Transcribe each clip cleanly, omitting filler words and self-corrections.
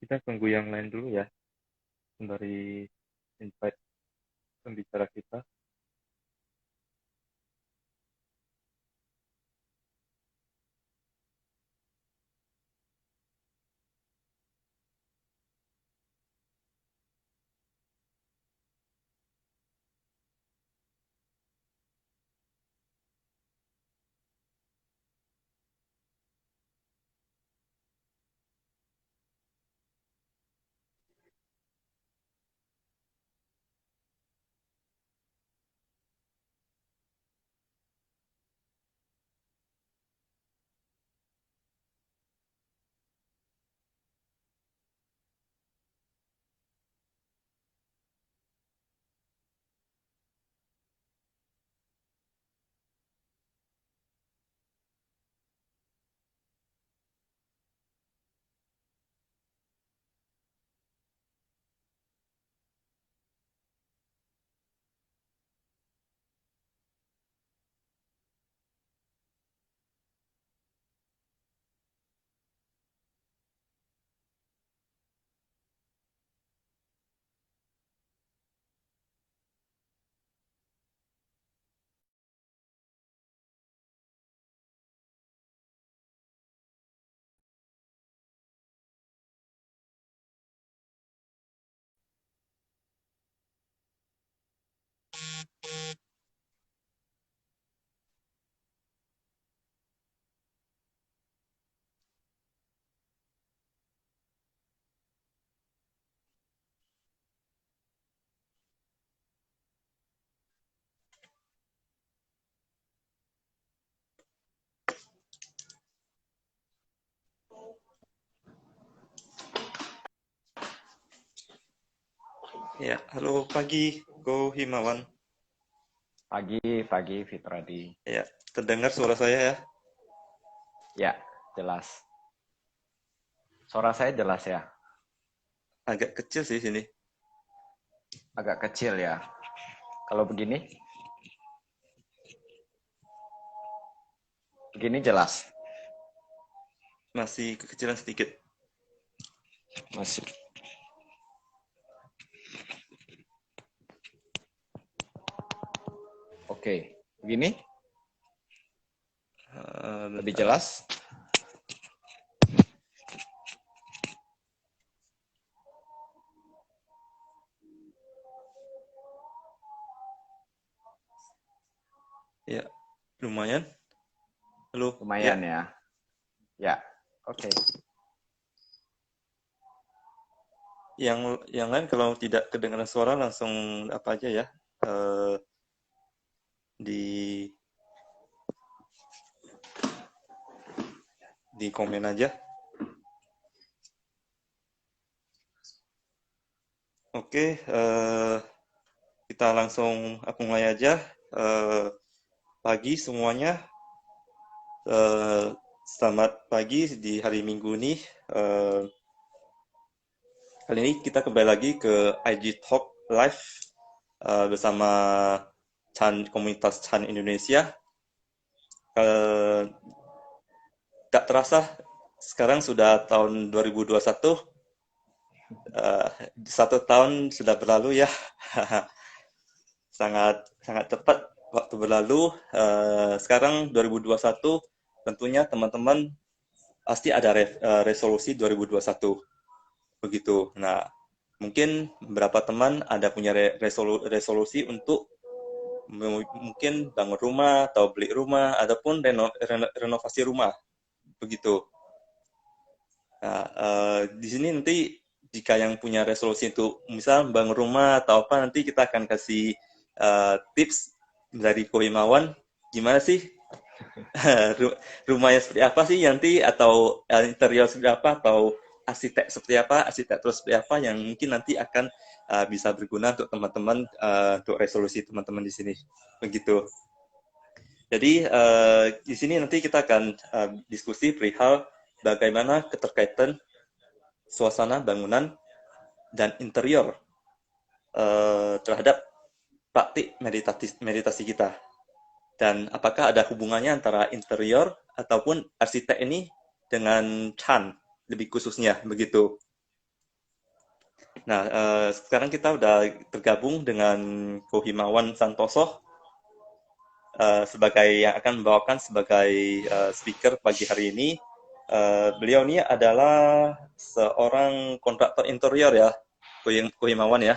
Kita tunggu yang lain dulu ya, sembari invite pembicara kita. Ya, halo pagi, Go Himawan. Pagi Fitradi. Ya, terdengar suara saya ya? Ya, jelas. Suara saya jelas ya. Agak kecil sih sini. Agak kecil ya. Kalau begini jelas. Masih kekecilan sedikit. Masih. Oke, begini lebih Bentar. jelas. Ya, lumayan. Halo, ya. Lumayan ya. Ya, oke. Yang lain kalau tidak kedengaran suara langsung apa aja ya? Eh, di di komen aja. Oke, kita langsung aku mulai aja. Eh, Pagi semuanya. Eh, Selamat pagi di hari Minggu nih. Eh, Kali ini kita kembali lagi ke IG Talk Live bersama komunitas Chan Indonesia. Eh, Tak terasa sekarang sudah tahun 2021. eh, 1 tahun sudah berlalu ya. Sangat sangat cepat waktu berlalu. Sekarang 2021, tentunya teman-teman pasti ada resolusi 2021 begitu. Nah, mungkin beberapa teman ada punya resolusi untuk mungkin bangun rumah atau beli rumah ataupun renovasi rumah begitu. Nah, di sini nanti jika yang punya resolusi untuk misal bangun rumah atau apa, nanti kita akan kasih tips dari Ko Imawan gimana sih rumahnya seperti apa sih nanti, atau interior seperti apa, atau arsitektur seperti apa yang mungkin nanti akan bisa berguna untuk teman-teman, untuk resolusi teman-teman di sini begitu. Jadi di sini nanti kita akan diskusi perihal bagaimana keterkaitan suasana bangunan dan interior terhadap praktik meditasi kita, dan apakah ada hubungannya antara interior ataupun arsitek ini dengan Chan lebih khususnya begitu. Nah, sekarang kita udah tergabung dengan Ko Himawan Santoso sebagai yang akan membawakan sebagai speaker pagi hari ini. Beliau ini adalah seorang kontraktor interior ya, Ko Himawan ya.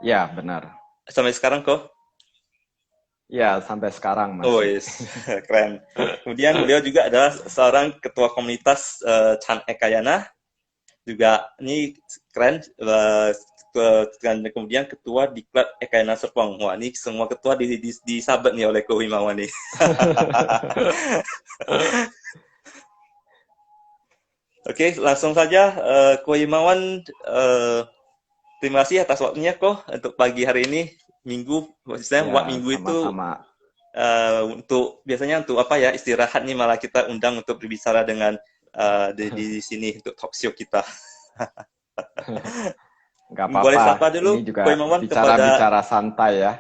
Ya, benar. Sampai sekarang kok. Ya, sampai sekarang Oh, masih. yes. Keren. Kemudian beliau juga adalah seorang ketua komunitas Chan Ekayana. Juga ini keren. Dan kemudian ketua Diklat Ekayana Serpong. Wah, ini semua ketua disabet nih oleh Ko Himawan nih. Oke, langsung saja Ko Himawan. Terima kasih atas waktunya kok untuk pagi hari ini. Minggu, maksudnya buat Ya, minggu itu sama-sama. untuk biasanya untuk apa ya istirahat nih malah kita undang untuk berbicara dengan di sini untuk talk show kita. Nggak Boleh apa-apa. sapa Ini dulu Ko juga Imawan kepada bicara-bicara santai ya.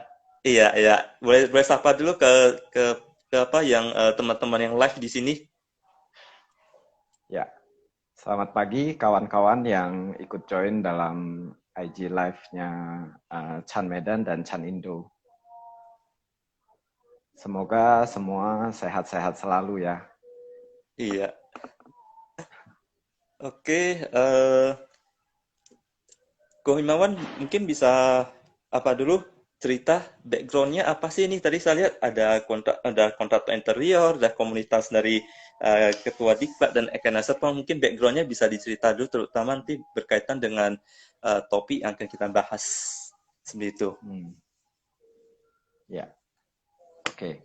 iya iya boleh boleh sapa dulu ke apa yang teman-teman yang live di sini. Ya, selamat pagi kawan-kawan yang ikut join dalam IG Live-nya Chan Medan dan Chan Indo. Semoga semua sehat-sehat selalu ya. Iya. Oke, Ko Himawan mungkin bisa apa dulu cerita backgroundnya apa sih ini tadi saya lihat ada kontraktor interior, ada komunitas dari ketua Diklat dan Ekana Serpong mungkin backgroundnya bisa dicerita dulu terutama nanti berkaitan dengan topik yang akan kita bahas seperti itu. Ya, oke.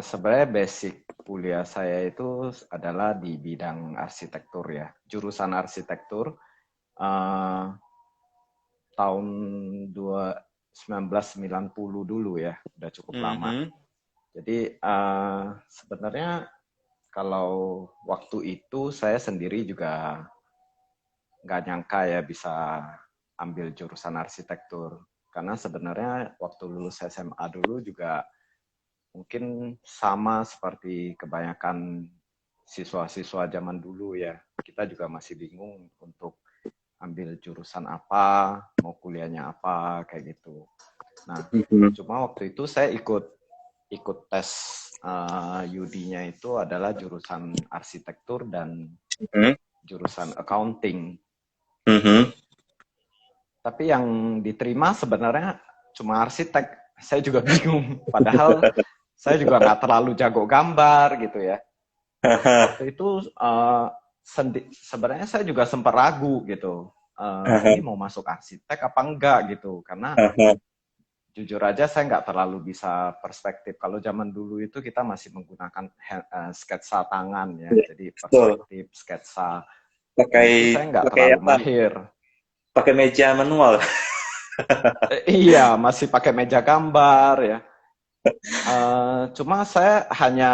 Sebenarnya basic kuliah saya itu adalah di bidang arsitektur ya, jurusan arsitektur. Tahun 1990 dulu ya, udah cukup lama. Jadi sebenarnya kalau waktu itu saya sendiri juga nggak nyangka ya bisa ambil jurusan arsitektur. Karena sebenarnya waktu lulus SMA dulu juga mungkin sama seperti kebanyakan siswa-siswa zaman dulu ya. Kita juga masih bingung untuk ambil jurusan apa, mau kuliahnya apa, kayak gitu. Nah, cuma waktu itu saya ikut tes UD-nya itu adalah jurusan arsitektur dan jurusan accounting. Tapi yang diterima sebenarnya cuma arsitek. Saya juga bingung. Padahal saya juga nggak terlalu jago gambar gitu ya. Waktu itu sebenarnya saya juga sempat ragu gitu. Ini mau masuk arsitek apa enggak gitu. Karena jujur aja saya nggak terlalu bisa perspektif. Kalau zaman dulu itu kita masih menggunakan sketsa tangan ya. Jadi perspektif, sketsa. Nah itu saya nggak terlalu mahir. Pakai meja manual. Iya, masih pakai meja gambar ya. Cuma saya hanya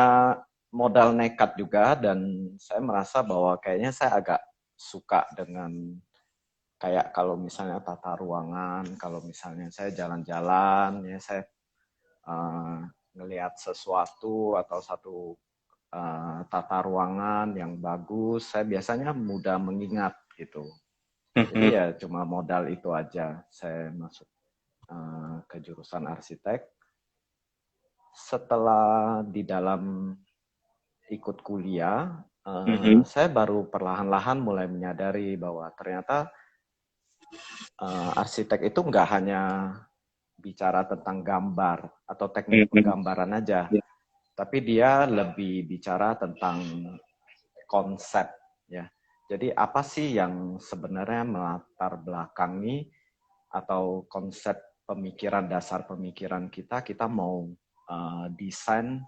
modal nekat juga dan saya merasa bahwa kayaknya saya agak suka dengan kayak kalau misalnya tata ruangan, kalau misalnya saya jalan-jalan ya saya ngelihat sesuatu atau satu tata ruangan yang bagus, saya biasanya mudah mengingat gitu. Jadi ya cuma modal itu aja saya masuk ke jurusan arsitek. Setelah di dalam ikut kuliah, saya baru perlahan-lahan mulai menyadari bahwa ternyata arsitek itu nggak hanya bicara tentang gambar atau teknik penggambaran aja, tapi dia lebih bicara tentang konsep ya. Jadi apa sih yang sebenarnya melatar belakangi atau konsep pemikiran dasar pemikiran kita mau desain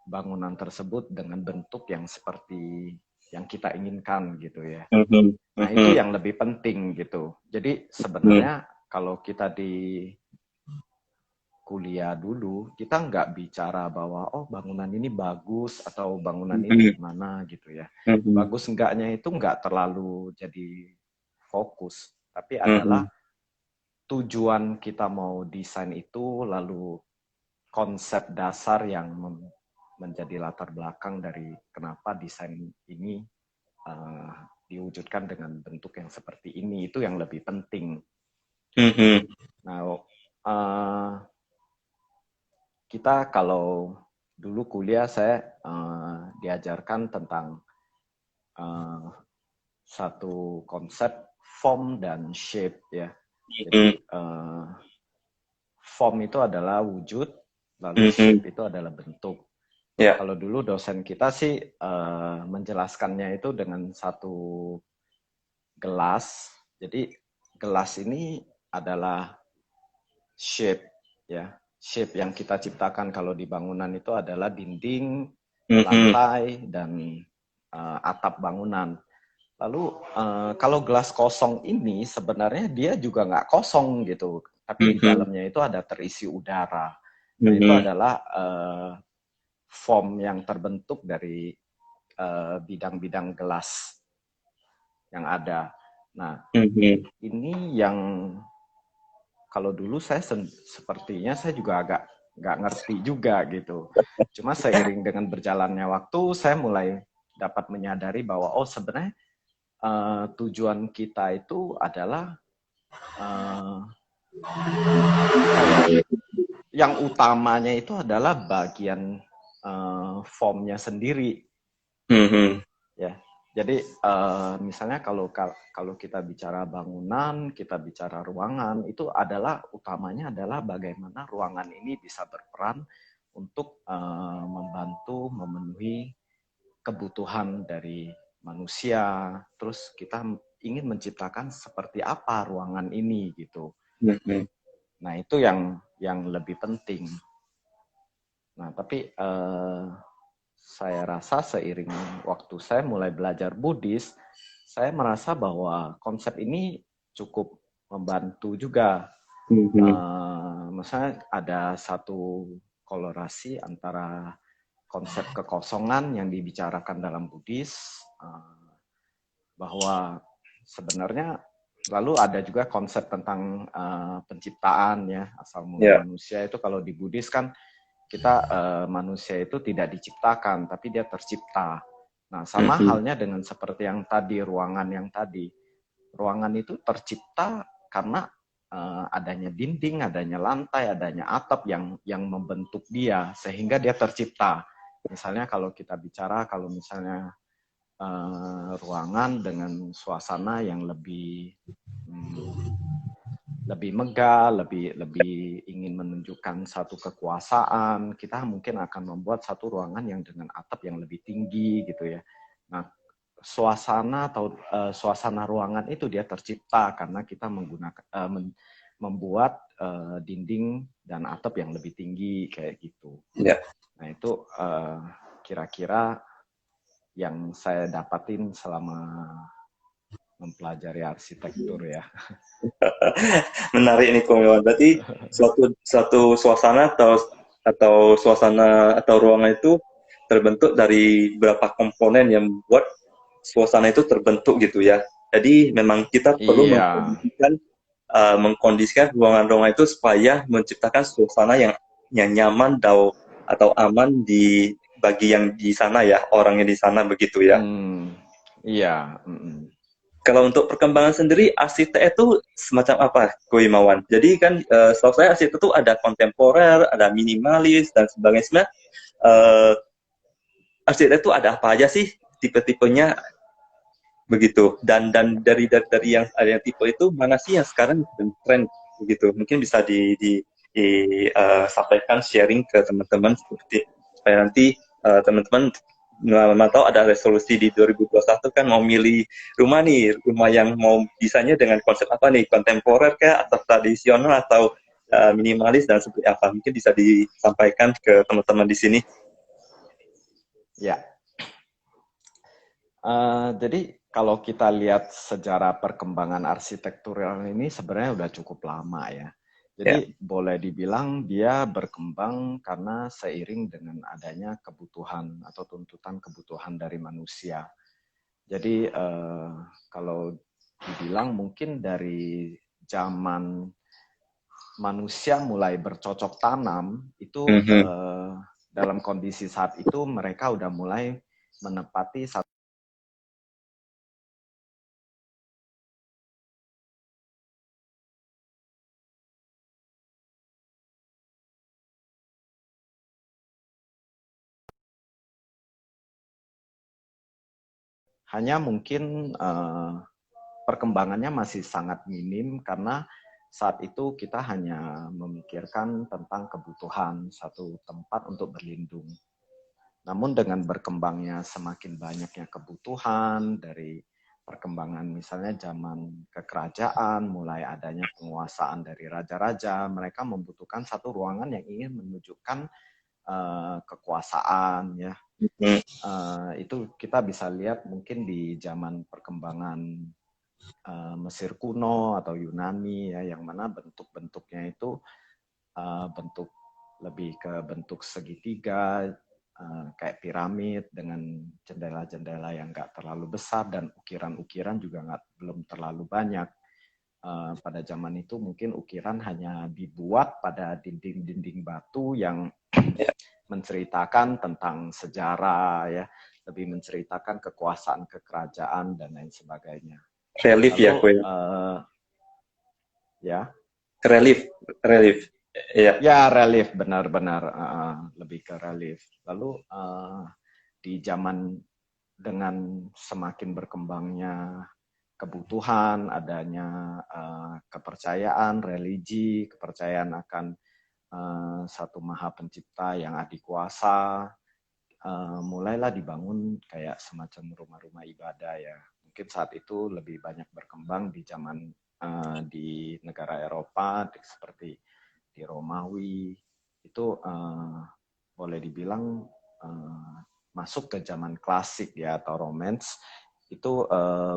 bangunan tersebut dengan bentuk yang seperti yang kita inginkan gitu ya. Nah itu yang lebih penting gitu. Jadi sebenarnya kalau kita di kuliah dulu, kita nggak bicara bahwa oh bangunan ini bagus atau bangunan ini gimana gitu ya. Bagus enggaknya itu nggak terlalu jadi fokus, tapi adalah tujuan kita mau desain itu, lalu konsep dasar yang menjadi latar belakang dari kenapa desain ini diwujudkan dengan bentuk yang seperti ini. Itu yang lebih penting. Nah, kita kalau dulu kuliah saya diajarkan tentang satu konsep form dan shape ya. Jadi form itu adalah wujud, lalu shape itu adalah bentuk. Yeah. Kalau dulu dosen kita sih menjelaskannya itu dengan satu gelas. Jadi gelas ini adalah shape ya. Shape yang kita ciptakan kalau di bangunan itu adalah dinding, lantai, dan atap bangunan. Lalu kalau gelas kosong ini sebenarnya dia juga nggak kosong gitu, tapi di dalamnya itu ada terisi udara. Nah itu adalah form yang terbentuk dari bidang-bidang gelas yang ada. Nah ini yang kalau dulu saya sepertinya saya juga agak nggak ngerti juga gitu. Cuma seiring dengan berjalannya waktu saya mulai dapat menyadari bahwa oh sebenarnya tujuan kita itu adalah yang utamanya itu adalah bagian formnya sendiri. Ya, jadi misalnya kalau kita bicara bangunan, kita bicara ruangan, itu adalah utamanya adalah bagaimana ruangan ini bisa berperan untuk membantu memenuhi kebutuhan dari manusia, terus kita ingin menciptakan seperti apa ruangan ini gitu. Nah itu yang lebih penting. Nah tapi saya rasa seiring waktu saya mulai belajar Buddhis, saya merasa bahwa konsep ini cukup membantu juga. Misalnya ada satu korelasi antara konsep kekosongan yang dibicarakan dalam Buddhis, bahwa sebenarnya lalu ada juga konsep tentang penciptaan ya, asal mula manusia itu kalau di Buddhis kan kita manusia itu tidak diciptakan tapi dia tercipta. Nah sama halnya dengan seperti yang tadi, ruangan yang tadi, ruangan itu tercipta karena adanya dinding, adanya lantai, adanya atap yang membentuk dia sehingga dia tercipta. Misalnya kalau kita bicara kalau misalnya ruangan dengan suasana yang lebih megah, lebih ingin menunjukkan satu kekuasaan, kita mungkin akan membuat satu ruangan yang dengan atap yang lebih tinggi gitu ya. Nah, suasana ruangan itu dia tercipta karena kita membuat dinding dan atap yang lebih tinggi kayak gitu. Nah itu kira-kira yang saya dapatin selama mempelajari arsitektur ya. Menarik nih Komiwan. Berarti suatu suasana atau suasana atau ruangan itu terbentuk dari beberapa komponen yang membuat suasana itu terbentuk gitu ya. Jadi memang kita perlu mengkondisikan ruangan-ruangan itu supaya menciptakan suasana yang nyaman atau aman bagi yang di sana ya, orangnya di sana begitu ya. Iya. Kalau untuk perkembangan sendiri, arsitek itu semacam apa, Ko Imawan? Jadi kan setahu saya arsitek itu ada kontemporer, ada minimalis, dan sebagainya. Arsitek itu ada apa aja sih tipe-tipenya begitu? Dan dari yang ada tipe itu, mana sih yang sekarang tren begitu? Mungkin bisa disampaikan sharing ke teman-teman seperti supaya nanti teman-teman tahu ada resolusi di 2021 kan mau milih rumah yang mau desainnya dengan konsep apa nih, kontemporer kah atau tradisional atau minimalis dan seperti apa, mungkin bisa disampaikan ke teman-teman di sini. Ya, jadi kalau kita lihat sejarah perkembangan arsitektural ini sebenarnya udah cukup lama ya. Jadi boleh dibilang dia berkembang karena seiring dengan adanya kebutuhan atau tuntutan kebutuhan dari manusia. Jadi kalau dibilang mungkin dari zaman manusia mulai bercocok tanam, itu dalam kondisi saat itu mereka udah mulai menepati satu hanya mungkin perkembangannya masih sangat minim karena saat itu kita hanya memikirkan tentang kebutuhan satu tempat untuk berlindung. Namun dengan berkembangnya semakin banyaknya kebutuhan dari perkembangan misalnya zaman kekerajaan, mulai adanya penguasaan dari raja-raja, mereka membutuhkan satu ruangan yang ingin menunjukkan kekuasaan ya. Itu kita bisa lihat mungkin di zaman perkembangan Mesir kuno atau Yunani ya, yang mana bentuk-bentuknya itu bentuk lebih ke bentuk segitiga, kayak piramid dengan jendela-jendela yang nggak terlalu besar dan ukiran-ukiran juga belum terlalu banyak. Pada zaman itu mungkin ukiran hanya dibuat pada dinding-dinding batu yang menceritakan tentang sejarah ya, lebih menceritakan kekuasaan kekerajaan dan lain sebagainya. Relief. Lalu, ya, Kue. Ya. Relief. Ya, relief, benar-benar lebih ke relief. Lalu di zaman dengan semakin berkembangnya kebutuhan, adanya kepercayaan, religi, kepercayaan akan satu maha pencipta yang adikuasa, mulailah dibangun kayak semacam rumah-rumah ibadah ya. Mungkin saat itu lebih banyak berkembang di zaman di negara Eropa seperti di Romawi, itu boleh dibilang masuk ke zaman klasik ya, atau romance. Itu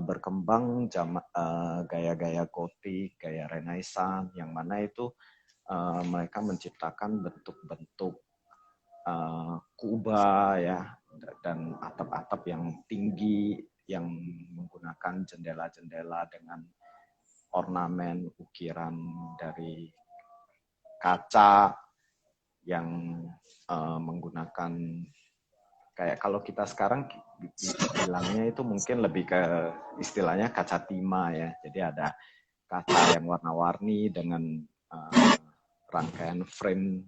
berkembang gaya-gaya gotik, gaya renaissance, yang mana itu mereka menciptakan bentuk-bentuk kuba ya, dan atap-atap yang tinggi yang menggunakan jendela-jendela dengan ornamen ukiran dari kaca yang menggunakan kayak kalau kita sekarang bilangnya itu mungkin lebih ke istilahnya kaca timah ya. Jadi ada kaca yang warna-warni dengan rangkaian frame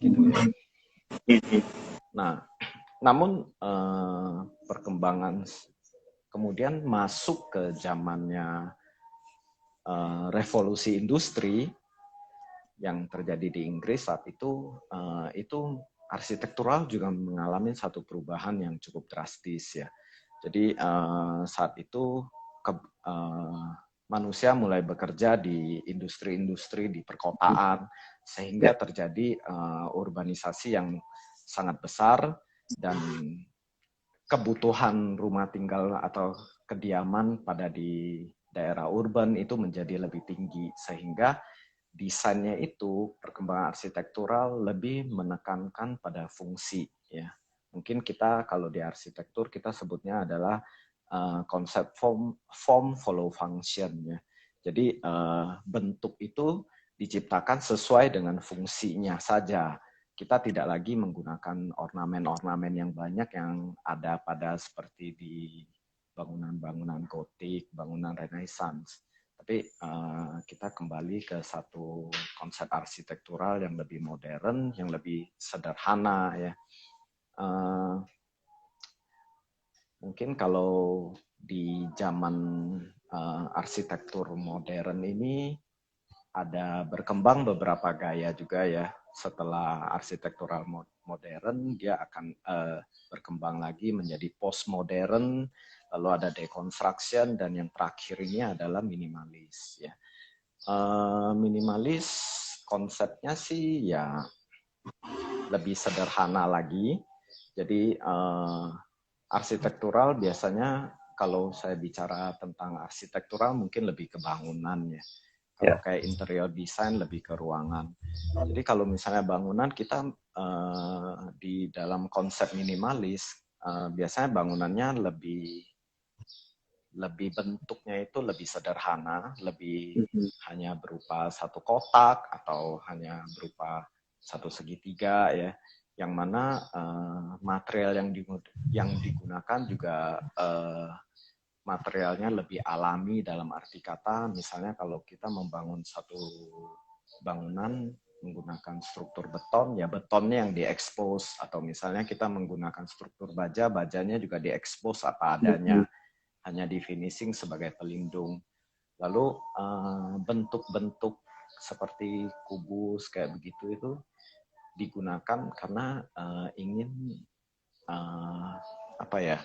gitu ya. Nah, namun perkembangan kemudian masuk ke zamannya revolusi industri yang terjadi di Inggris saat itu arsitektural juga mengalami satu perubahan yang cukup drastis ya. Jadi saat itu manusia mulai bekerja di industri-industri di perkotaan sehingga terjadi urbanisasi yang sangat besar dan kebutuhan rumah tinggal atau kediaman pada di daerah urban itu menjadi lebih tinggi sehingga desainnya itu, perkembangan arsitektural lebih menekankan pada fungsi ya. Mungkin kita kalau di arsitektur kita sebutnya adalah konsep form follow function ya. Jadi bentuk itu diciptakan sesuai dengan fungsinya saja. Kita tidak lagi menggunakan ornamen-ornamen yang banyak yang ada pada seperti di bangunan-bangunan gotik, bangunan renaissance. Tapi kita kembali ke satu konsep arsitektural yang lebih modern, yang lebih sederhana ya. Mungkin kalau di zaman arsitektur modern ini ada berkembang beberapa gaya juga ya. Setelah arsitektural modern, dia akan berkembang lagi menjadi postmodern, lalu ada deconstruction, dan yang terakhir ini adalah minimalis ya. Minimalis konsepnya sih ya lebih sederhana lagi. Jadi arsitektural biasanya kalau saya bicara tentang arsitektural mungkin lebih ke bangunan ya. Kalau kayak interior design lebih ke ruangan. Jadi kalau misalnya bangunan kita di dalam konsep minimalis biasanya bangunannya lebih bentuknya itu lebih sederhana, lebih hanya berupa satu kotak atau hanya berupa satu segitiga ya, yang mana material yang digunakan juga materialnya lebih alami dalam arti kata. Misalnya kalau kita membangun satu bangunan menggunakan struktur beton, ya betonnya yang diekspos, atau misalnya kita menggunakan struktur baja, bajanya juga diekspos apa adanya, hanya di finishing sebagai pelindung. Lalu bentuk-bentuk seperti kubus kayak begitu itu digunakan karena ingin apa ya,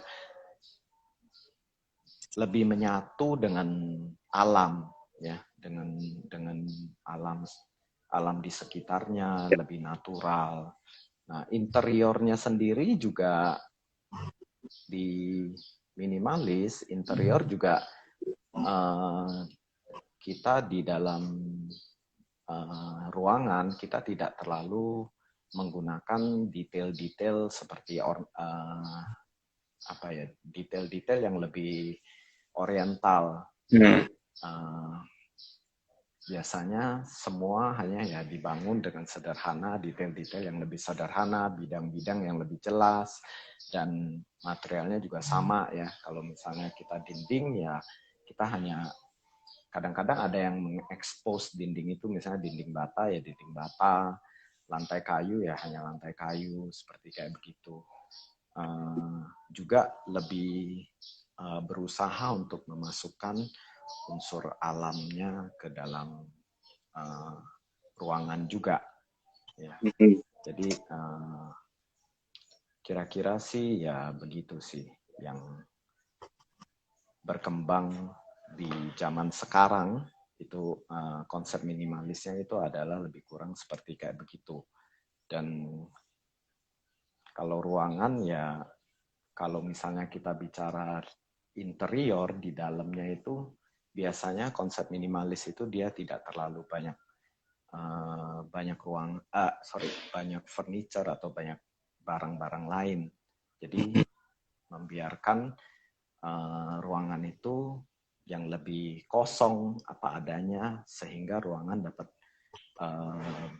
lebih menyatu dengan alam, ya, dengan alam di sekitarnya, lebih natural. Nah, interiornya sendiri juga di minimalis, interior juga kita di dalam ruangan kita tidak terlalu menggunakan detail-detail seperti apa ya, detail-detail yang lebih oriental. Jadi biasanya semua hanya ya dibangun dengan sederhana, detail-detail yang lebih sederhana, bidang-bidang yang lebih jelas, dan materialnya juga sama ya. Kalau misalnya kita dinding ya kita hanya kadang-kadang ada yang mengekspos dinding itu, misalnya dinding bata ya dinding bata, lantai kayu ya hanya lantai kayu, seperti kayak begitu. Juga lebih berusaha untuk memasukkan unsur alamnya ke dalam ruangan juga. Ya. Jadi kira-kira sih ya begitu sih yang berkembang di zaman sekarang itu, konsep minimalisnya itu adalah lebih kurang seperti kayak begitu. Dan kalau ruangan ya, kalau misalnya kita bicara interior di dalamnya itu biasanya konsep minimalis itu dia tidak terlalu banyak banyak furniture atau banyak barang-barang lain. Jadi membiarkan ruangan itu yang lebih kosong apa adanya sehingga ruangan dapat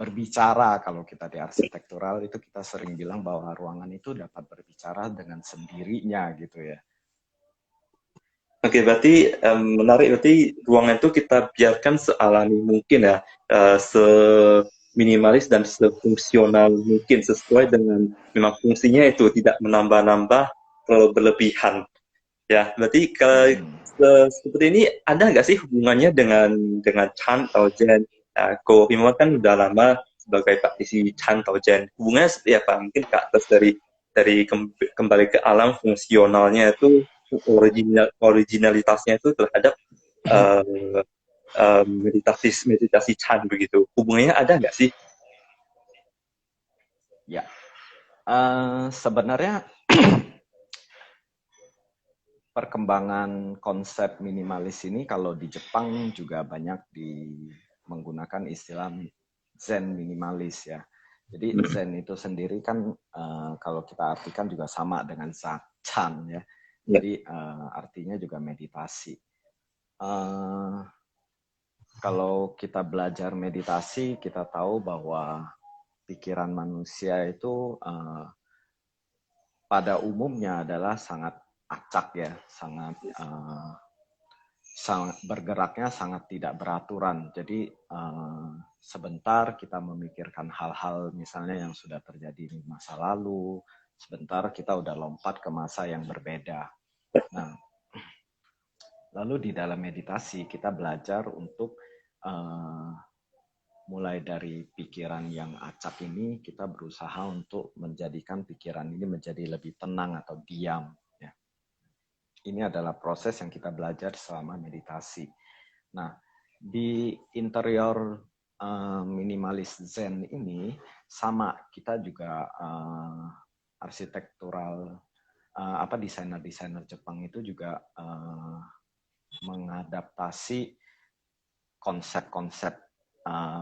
berbicara. Kalau kita di arsitektural itu kita sering bilang bahwa ruangan itu dapat berbicara dengan sendirinya gitu ya. Oke, berarti menarik. Berarti ruangan itu kita biarkan sealami mungkin ya, seminimalis dan sefungsional mungkin sesuai dengan memang fungsinya itu, tidak menambah-nambah terlalu berlebihan. Ya, berarti seperti ini ada nggak sih hubungannya dengan Chan atau Jen? Ko Himawat kan udah lama sebagai praktisi Chan atau Jen. Hubungannya seperti apa? Mungkin ke atas dari kembali ke alam fungsionalnya itu, originalitasnya itu terhadap meditasi Chan begitu. Hubungannya ada nggak sih? Ya, sebenarnya perkembangan konsep minimalis ini kalau di Jepang juga banyak menggunakan istilah Zen minimalis ya. Jadi Zen itu sendiri kan kalau kita artikan juga sama dengan Chan ya. Jadi artinya juga meditasi. Kalau kita belajar meditasi, kita tahu bahwa pikiran manusia itu pada umumnya adalah sangat acak ya, sangat bergeraknya sangat tidak beraturan. Jadi sebentar kita memikirkan hal-hal misalnya yang sudah terjadi di masa lalu, sebentar kita udah lompat ke masa yang berbeda. Nah, lalu di dalam meditasi kita belajar untuk mulai dari pikiran yang acak ini, kita berusaha untuk menjadikan pikiran ini menjadi lebih tenang atau diam. Ya. Ini adalah proses yang kita belajar selama meditasi. Nah, di interior minimalis Zen ini sama, kita juga arsitektural desainer-desainer Jepang itu juga mengadaptasi konsep-konsep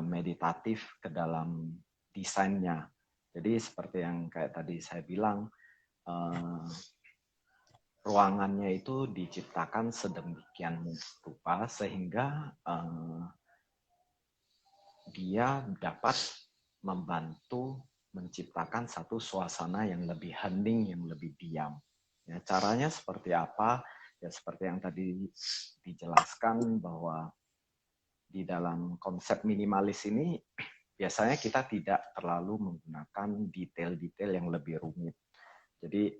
meditatif ke dalam desainnya. Jadi seperti yang kayak tadi saya bilang, ruangannya itu diciptakan sedemikian rupa sehingga dia dapat membantu menciptakan satu suasana yang lebih hening, yang lebih diam. Ya, caranya seperti apa? Ya seperti yang tadi dijelaskan bahwa di dalam konsep minimalis ini biasanya kita tidak terlalu menggunakan detail-detail yang lebih rumit. Jadi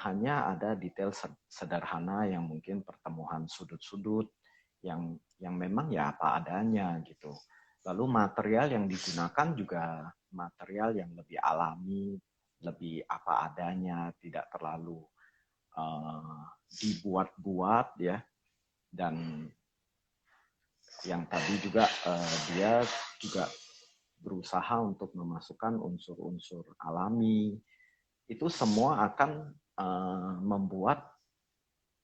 hanya ada detail sederhana yang mungkin pertemuan sudut-sudut yang memang ya apa adanya gitu. Lalu material yang digunakan juga material yang lebih alami, lebih apa adanya, tidak terlalu dibuat-buat ya. Dan yang tadi juga dia juga berusaha untuk memasukkan unsur-unsur alami. Itu semua akan membuat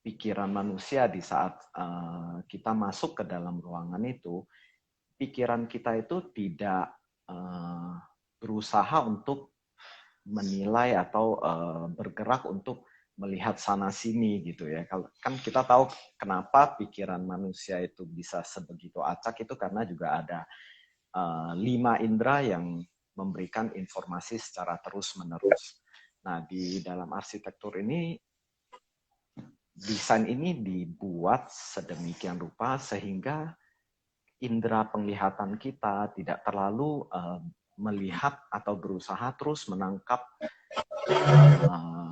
pikiran manusia di saat kita masuk ke dalam ruangan itu, pikiran kita itu tidak berusaha untuk menilai atau bergerak untuk melihat sana sini gitu ya. Kan kita tahu kenapa pikiran manusia itu bisa sebegitu acak itu karena juga ada 5 indera yang memberikan informasi secara terus-menerus. Nah, di dalam arsitektur ini, desain ini dibuat sedemikian rupa sehingga indera penglihatan kita tidak terlalu melihat atau berusaha terus menangkap,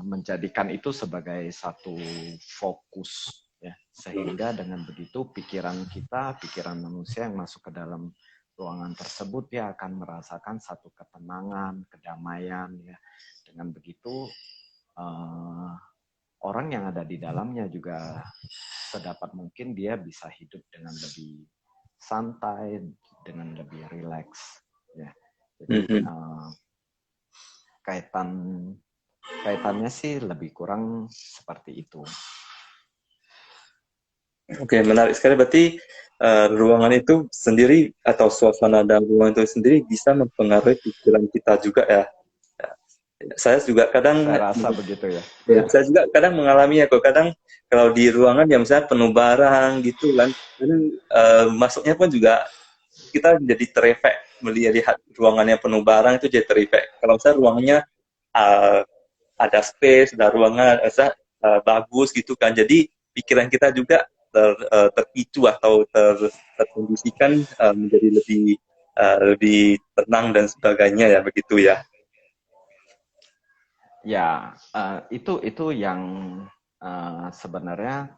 menjadikan itu sebagai satu fokus. Ya. Sehingga dengan begitu pikiran kita, pikiran manusia yang masuk ke dalam ruangan tersebut, dia akan merasakan satu ketenangan, kedamaian. Ya. Dengan begitu, orang yang ada di dalamnya juga sedapat mungkin dia bisa hidup dengan lebih santai, dengan lebih rileks. Ya. Jadi kaitannya sih lebih kurang seperti itu. Oke, menarik sekali. Berarti ruangan itu sendiri atau suasana dalam ruangan itu sendiri bisa mempengaruhi pikiran kita juga ya. Saya juga kadang, saya rasa begitu ya. Saya juga kadang mengalami ya, kadang kalau di ruangan ya misalnya penuh barang gitu kan, kadang masuknya pun juga kita jadi terefek melihat ruangannya penuh barang itu jadi terefek. Kalau misalnya ruangannya ada space, ada ruangan bagus gitu kan, jadi pikiran kita juga terpicu atau terkondisikan menjadi lebih tenang dan sebagainya ya, begitu ya. Ya, itu yang sebenarnya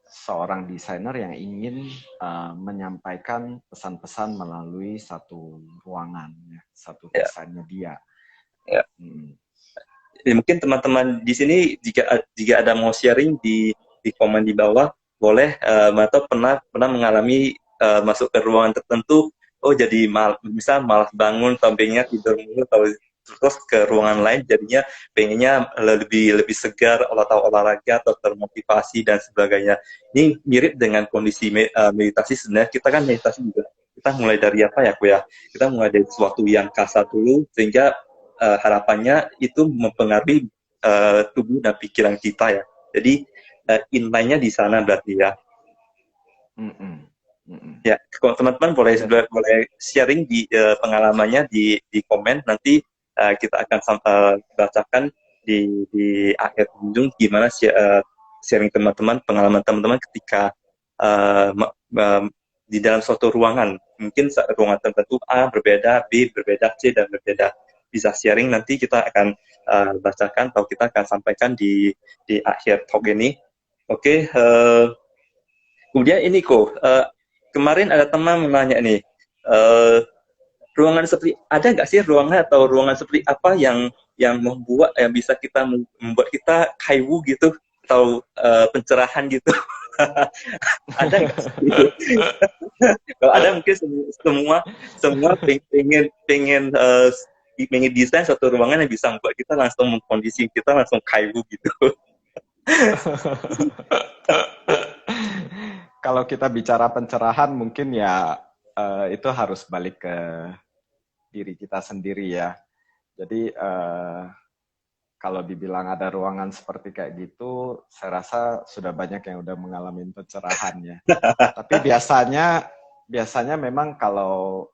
seorang desainer yang ingin menyampaikan pesan-pesan melalui satu ruangan, ya, satu desainnya dia. Ya. Jadi mungkin teman-teman di sini jika ada mau sharing di komen di bawah, boleh atau pernah mengalami masuk ke ruangan tertentu, jadi misal malas bangun, pengennya tidur mulu, atau terus ke ruangan lain jadinya pengennya lebih segar atau olahraga atau termotivasi dan sebagainya. Ini mirip dengan kondisi meditasi. Sebenarnya kita kan meditasi juga, kita mulai dari apa ya, kita mulai dari sesuatu yang kasar dulu sehingga harapannya itu mempengaruhi tubuh dan pikiran kita ya. Jadi intinya di sana berarti ya. Ya, teman-teman boleh sharing di pengalamannya di komen, nanti kita akan bacakan di akhir kunjung gimana sharing teman-teman, pengalaman teman-teman ketika di dalam suatu ruangan. Mungkin ruangan tertentu A berbeda, B berbeda, C dan berbeda. Bisa sharing, nanti kita akan bacakan atau kita akan sampaikan di akhir talk ini. Oke, kemudian ini kok, kemarin ada teman menanya nih, ruangan seperti ada nggak sih ruangan seperti apa yang membuat yang bisa kita membuat kita kaiwu gitu atau pencerahan gitu? Ada nggak sih? Kalau ada mungkin semua pengen desain satu ruangan yang bisa membuat kita langsung mengkondisi kita langsung kaiwu gitu. Kalau kita bicara pencerahan mungkin ya itu harus balik ke diri kita sendiri ya. Jadi kalau dibilang ada ruangan seperti kayak gitu, saya rasa sudah banyak yang udah mengalami pencerahan ya. Tapi biasanya memang kalau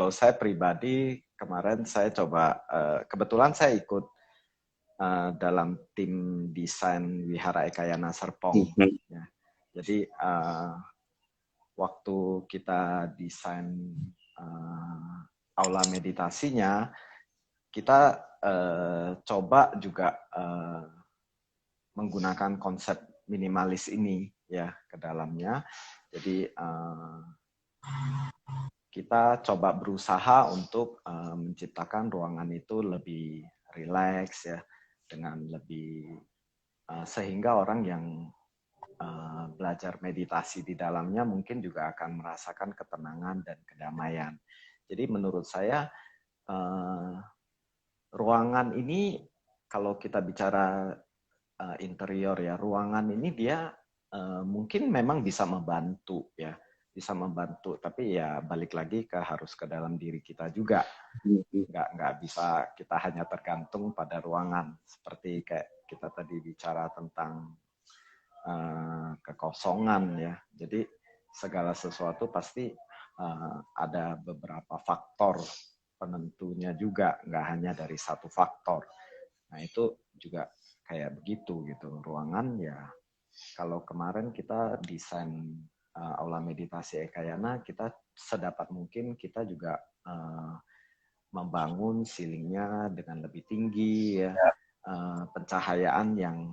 saya pribadi kemarin saya coba, kebetulan saya ikut dalam tim desain Wihara Ekayana Serpong. Ya. Jadi waktu kita desain aula meditasinya, kita coba juga menggunakan konsep minimalis ini ya ke dalamnya. Jadi kita coba berusaha untuk menciptakan ruangan itu lebih rileks ya, dengan lebih sehingga orang yang belajar meditasi di dalamnya mungkin juga akan merasakan ketenangan dan kedamaian. Jadi menurut saya ruangan ini, kalau kita bicara interior ya, ruangan ini dia mungkin memang bisa membantu ya, bisa membantu, tapi ya balik lagi harus ke dalam diri kita juga. Nggak bisa kita hanya tergantung pada ruangan, seperti kayak kita tadi bicara tentang kekosongan ya. Jadi segala sesuatu pasti ada beberapa faktor penentunya juga, nggak hanya dari satu faktor. Nah itu juga kayak begitu gitu. Ruangan ya, kalau kemarin kita desain aula meditasi Ekayana, kita sedapat mungkin kita juga membangun ceilingnya dengan lebih tinggi ya, pencahayaan yang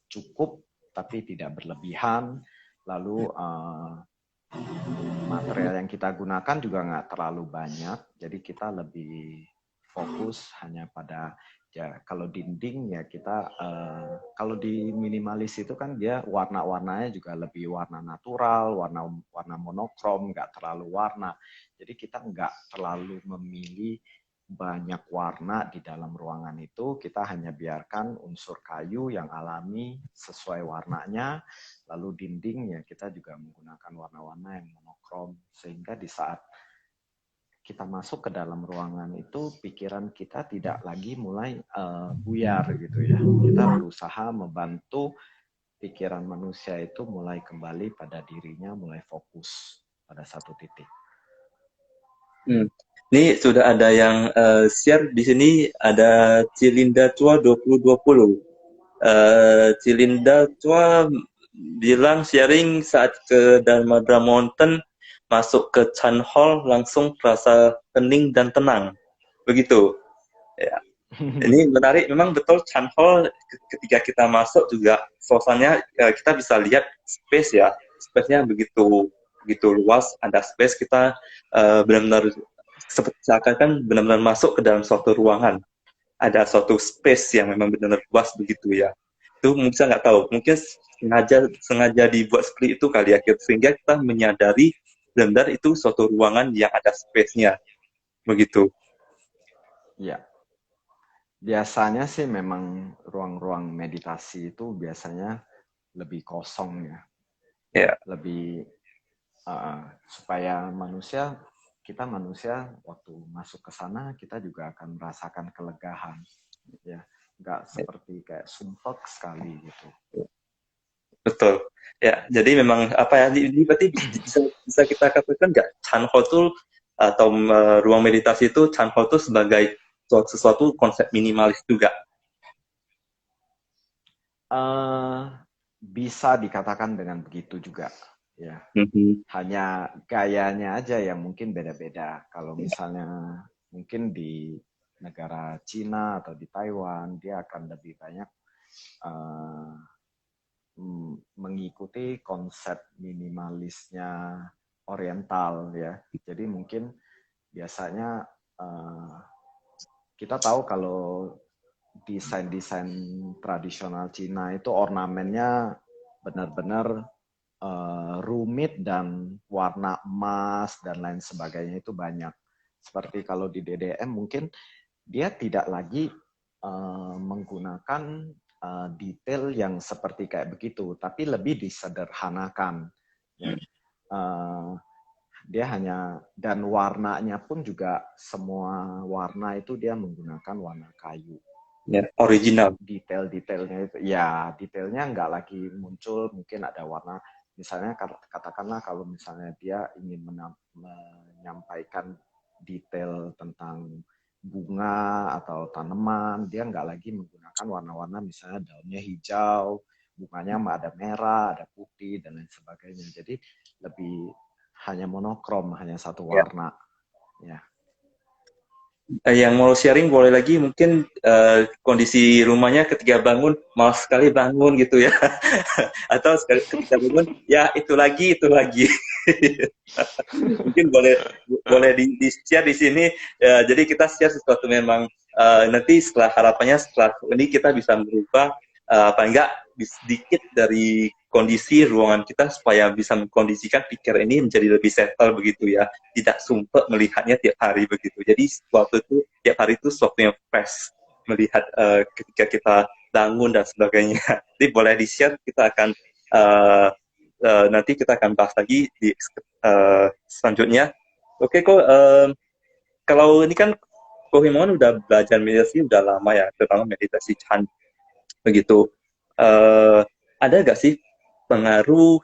cukup tapi tidak berlebihan, lalu material yang kita gunakan juga nggak terlalu banyak, jadi kita lebih fokus hanya pada ya, kalau dinding ya kita kalau di minimalis itu kan dia warna-warnanya juga lebih warna natural, warna monokrom, nggak terlalu warna. Jadi kita nggak terlalu memilih banyak warna di dalam ruangan itu, kita hanya biarkan unsur kayu yang alami sesuai warnanya, lalu dinding ya kita juga menggunakan warna-warna yang monokrom, sehingga di saat kita masuk ke dalam ruangan itu pikiran kita tidak lagi mulai buyar gitu ya. Kita berusaha membantu pikiran manusia itu mulai kembali pada dirinya, mulai fokus pada satu titik. Ini sudah ada yang share di sini, ada Cilinda Tua 2020. Cilinda Tua bilang sharing saat ke Dharmadra Mountain, masuk ke Chan Hall langsung terasa hening dan tenang. Begitu. Ya. Ini menarik, memang betul Chan Hall ketika kita masuk juga suasananya kita bisa lihat space ya, space-nya begitu luas, ada space, kita benar-benar seperti seakan benar-benar masuk ke dalam suatu ruangan, ada suatu space yang memang benar-benar luas begitu ya. Itu mungkin saya nggak tahu, mungkin sengaja dibuat seperti itu kali ya, sehingga kita menyadari benar-benar itu suatu ruangan yang ada space-nya begitu. Ya, biasanya sih memang ruang-ruang meditasi itu biasanya lebih kosong ya, lebih supaya kita manusia waktu masuk ke sana kita juga akan merasakan kelegaan ya, nggak seperti kayak sumpek sekali gitu. Betul ya, jadi memang apa ya, ini berarti bisa kita katakan nggak, Chan Ho tuh atau ruang meditasi itu, Chan Ho tuh sebagai sesuatu konsep minimalis juga. Bisa dikatakan dengan begitu juga ya. Hanya gayanya aja yang mungkin beda-beda. Kalau misalnya mungkin di negara Cina atau di Taiwan, dia akan lebih banyak mengikuti konsep minimalisnya Oriental ya. Jadi mungkin biasanya kita tahu kalau desain-desain tradisional Cina itu ornamennya benar-benar rumit dan warna emas dan lain sebagainya itu banyak. Seperti kalau di DDM mungkin dia tidak lagi menggunakan detail yang seperti kayak begitu, tapi lebih disederhanakan. Ya. Dia hanya, dan warnanya pun juga semua warna itu dia menggunakan warna kayu. Ya, original. Detail-detailnya itu, ya detailnya nggak lagi muncul, mungkin ada warna, misalnya katakanlah kalau misalnya dia ingin menyampaikan detail tentang bunga atau tanaman, dia nggak lagi menggunakan warna-warna misalnya daunnya hijau, bunganya ada merah, ada putih dan lain sebagainya. Jadi lebih hanya monokrom, hanya satu Ya. warna. Ya. Yang mau sharing boleh lagi mungkin kondisi rumahnya ketika bangun malas sekali bangun gitu ya. Atau ketika bangun ya itu lagi. Mungkin boleh boleh di share di sini. Jadi kita share sesuatu memang nanti setelah harapannya setelah ini kita bisa merubah apa enggak sedikit dari kondisi ruangan kita supaya bisa mengkondisikan pikiran ini menjadi lebih settle begitu ya, tidak sumpah melihatnya tiap hari begitu. Jadi waktu itu tiap hari itu sesuatu yang fresh melihat ketika kita bangun dan sebagainya. Jadi boleh di share, kita akan nanti kita akan bahas lagi di selanjutnya. Oke kok, kalau ini kan Ko Himon udah belajar meditasi udah lama ya, terutama meditasi Chan begitu. Uh, ada nggak sih pengaruh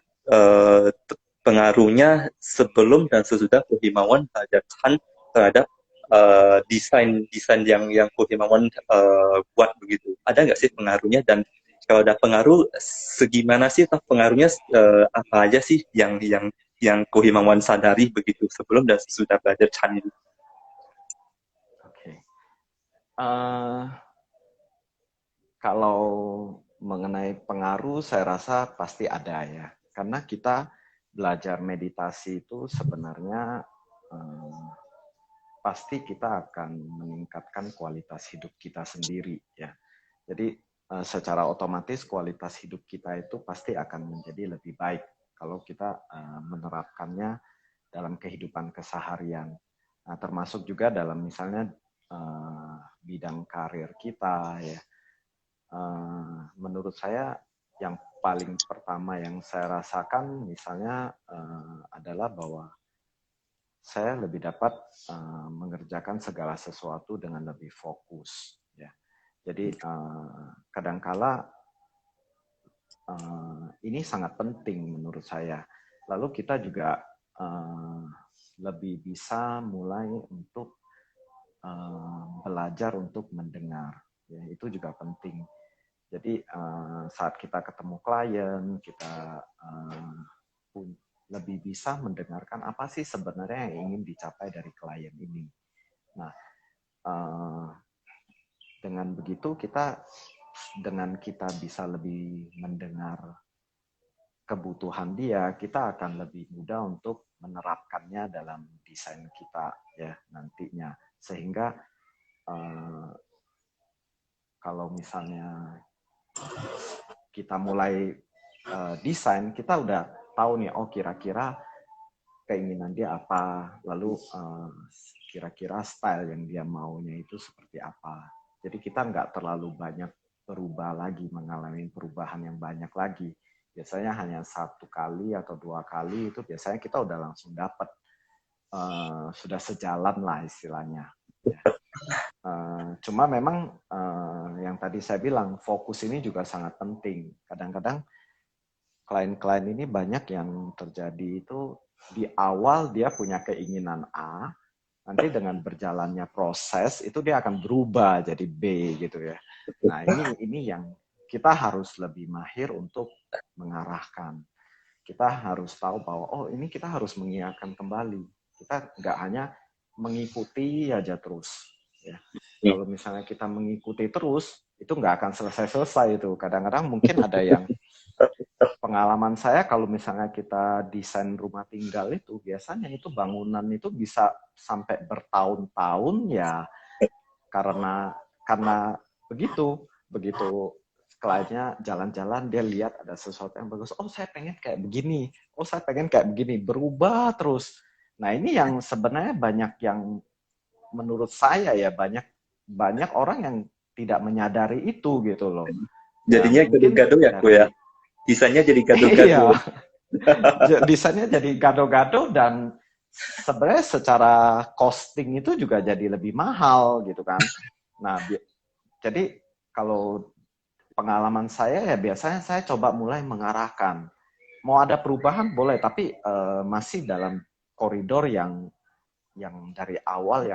pengaruhnya sebelum dan sesudah Ko Himawon belajar Chan terhadap desain yang Ko Himawon buat begitu? Ada nggak sih pengaruhnya, dan kalau ada pengaruh segimana sih, atau pengaruhnya apa aja sih yang Ko Himawon sadari begitu sebelum dan sesudah belajar Chan itu? Oke. Kalau mengenai pengaruh, saya rasa pasti ada ya. Karena kita belajar meditasi itu sebenarnya pasti kita akan meningkatkan kualitas hidup kita sendiri ya. Jadi secara otomatis kualitas hidup kita itu pasti akan menjadi lebih baik kalau kita menerapkannya dalam kehidupan keseharian. Nah, termasuk juga dalam misalnya bidang karir kita ya. Menurut saya yang paling pertama yang saya rasakan misalnya adalah bahwa saya lebih dapat mengerjakan segala sesuatu dengan lebih fokus ya. Jadi kadangkala ini sangat penting menurut saya. Lalu kita juga lebih bisa mulai untuk belajar untuk mendengar ya, itu juga penting. Jadi saat kita ketemu klien, kita lebih bisa mendengarkan apa sih sebenarnya yang ingin dicapai dari klien ini. Nah, dengan begitu dengan kita bisa lebih mendengar kebutuhan dia, kita akan lebih mudah untuk menerapkannya dalam desain kita ya nantinya. Sehingga kalau misalnya kita mulai desain, kita udah tahu nih, oh kira-kira keinginan dia apa, lalu kira-kira style yang dia maunya itu seperti apa. Jadi kita nggak terlalu banyak berubah lagi, mengalami perubahan yang banyak lagi. Biasanya hanya 1 kali atau 2 kali itu biasanya kita udah langsung dapat, sudah sejalan lah istilahnya. Ya. Cuma memang yang tadi saya bilang, fokus ini juga sangat penting. Kadang-kadang klien-klien ini banyak yang terjadi itu di awal dia punya keinginan A, nanti dengan berjalannya proses itu dia akan berubah jadi B gitu ya. Nah ini yang kita harus lebih mahir untuk mengarahkan. Kita harus tahu bahwa oh ini kita harus mengingatkan kembali. Kita nggak hanya mengikuti aja terus. Ya. Kalau misalnya kita mengikuti terus, itu nggak akan selesai-selesai itu. Kadang-kadang mungkin ada yang pengalaman saya kalau misalnya kita desain rumah tinggal itu biasanya itu bangunan itu bisa sampai bertahun-tahun ya karena begitu kliennya jalan-jalan dia lihat ada sesuatu yang bagus, oh saya pengen kayak begini, oh saya pengen kayak begini, berubah terus. Nah ini yang sebenarnya banyak yang menurut saya ya banyak orang yang tidak menyadari itu gitu loh. Jadinya gaduh-gaduh ya, Ko ya. Desainnya jadi gaduh-gaduh. Iya. Desainnya jadi gaduh-gaduh dan sebenarnya secara costing itu juga jadi lebih mahal gitu kan. Nah, jadi kalau pengalaman saya ya biasanya saya coba mulai mengarahkan. Mau ada perubahan boleh, tapi masih dalam koridor yang dari awal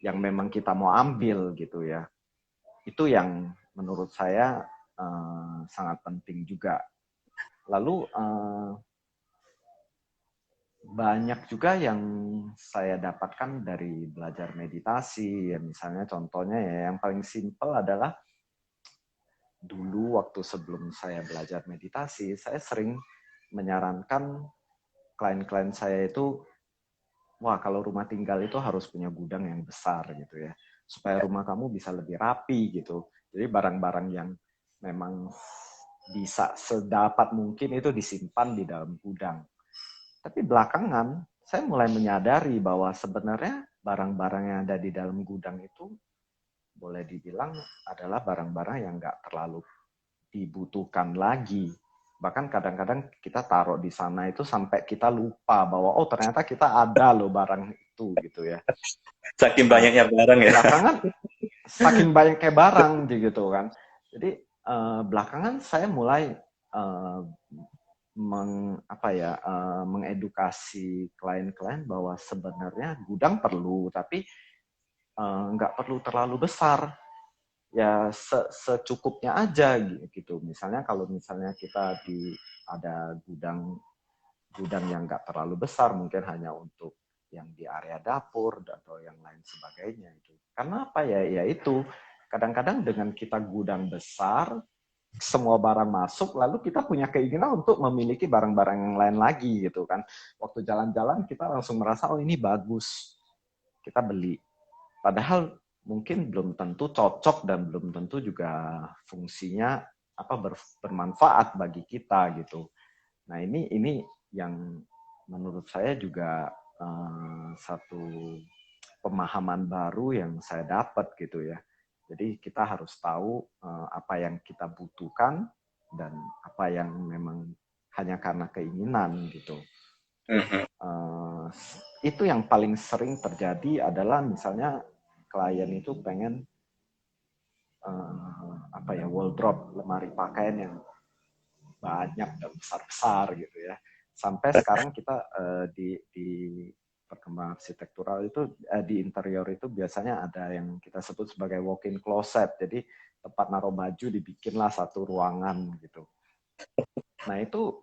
yang memang kita mau ambil gitu ya. Itu yang menurut saya sangat penting juga. Lalu banyak juga yang saya dapatkan dari belajar meditasi. Ya, misalnya contohnya ya yang paling simpel adalah dulu waktu sebelum saya belajar meditasi, saya sering menyarankan klien-klien saya itu, wah kalau rumah tinggal itu harus punya gudang yang besar gitu ya, supaya rumah kamu bisa lebih rapi gitu. Jadi barang-barang yang memang bisa sedapat mungkin itu disimpan di dalam gudang. Tapi belakangan saya mulai menyadari bahwa sebenarnya barang-barang yang ada di dalam gudang itu boleh dibilang adalah barang-barang yang nggak terlalu dibutuhkan lagi. Bahkan kadang-kadang kita taruh di sana itu sampai kita lupa bahwa oh ternyata kita ada loh barang itu gitu ya. Saking banyaknya barang ya. Belakangan saking banyaknya barang gitu kan. Jadi belakangan saya mulai mengedukasi klien-klien bahwa sebenarnya gudang perlu, tapi nggak perlu terlalu besar. Ya secukupnya aja gitu. Misalnya kalau misalnya kita ada gudang yang nggak terlalu besar, mungkin hanya untuk yang di area dapur atau yang lain sebagainya itu. Karena apa ya? Ya itu kadang-kadang dengan kita gudang besar, semua barang masuk, lalu kita punya keinginan untuk memiliki barang-barang yang lain lagi gitu kan. Waktu jalan-jalan kita langsung merasa oh ini bagus, kita beli. Padahal mungkin belum tentu cocok dan belum tentu juga fungsinya bermanfaat bagi kita gitu. Nah ini yang menurut saya juga satu pemahaman baru yang saya dapat gitu ya. Jadi kita harus tahu apa yang kita butuhkan dan apa yang memang hanya karena keinginan gitu. Itu yang paling sering terjadi adalah misalnya klien itu pengen wardrobe, lemari pakaian yang banyak dan besar-besar gitu ya. Sampai sekarang kita di perkembangan arsitektural itu di interior itu biasanya ada yang kita sebut sebagai walk-in closet. Jadi tempat naruh baju dibikinlah satu ruangan gitu. Nah itu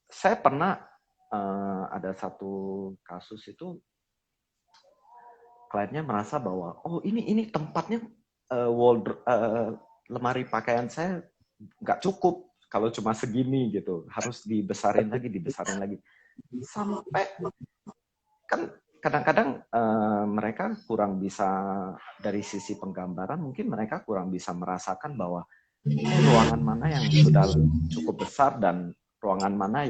saya pernah ada satu kasus itu kliennya merasa bahwa oh ini tempatnya lemari pakaian saya nggak cukup kalau cuma segini gitu, harus dibesarin lagi. Sampai kan kadang-kadang mereka kurang bisa dari sisi penggambaran, mungkin mereka kurang bisa merasakan bahwa ruangan mana yang sudah cukup besar dan ruangan mana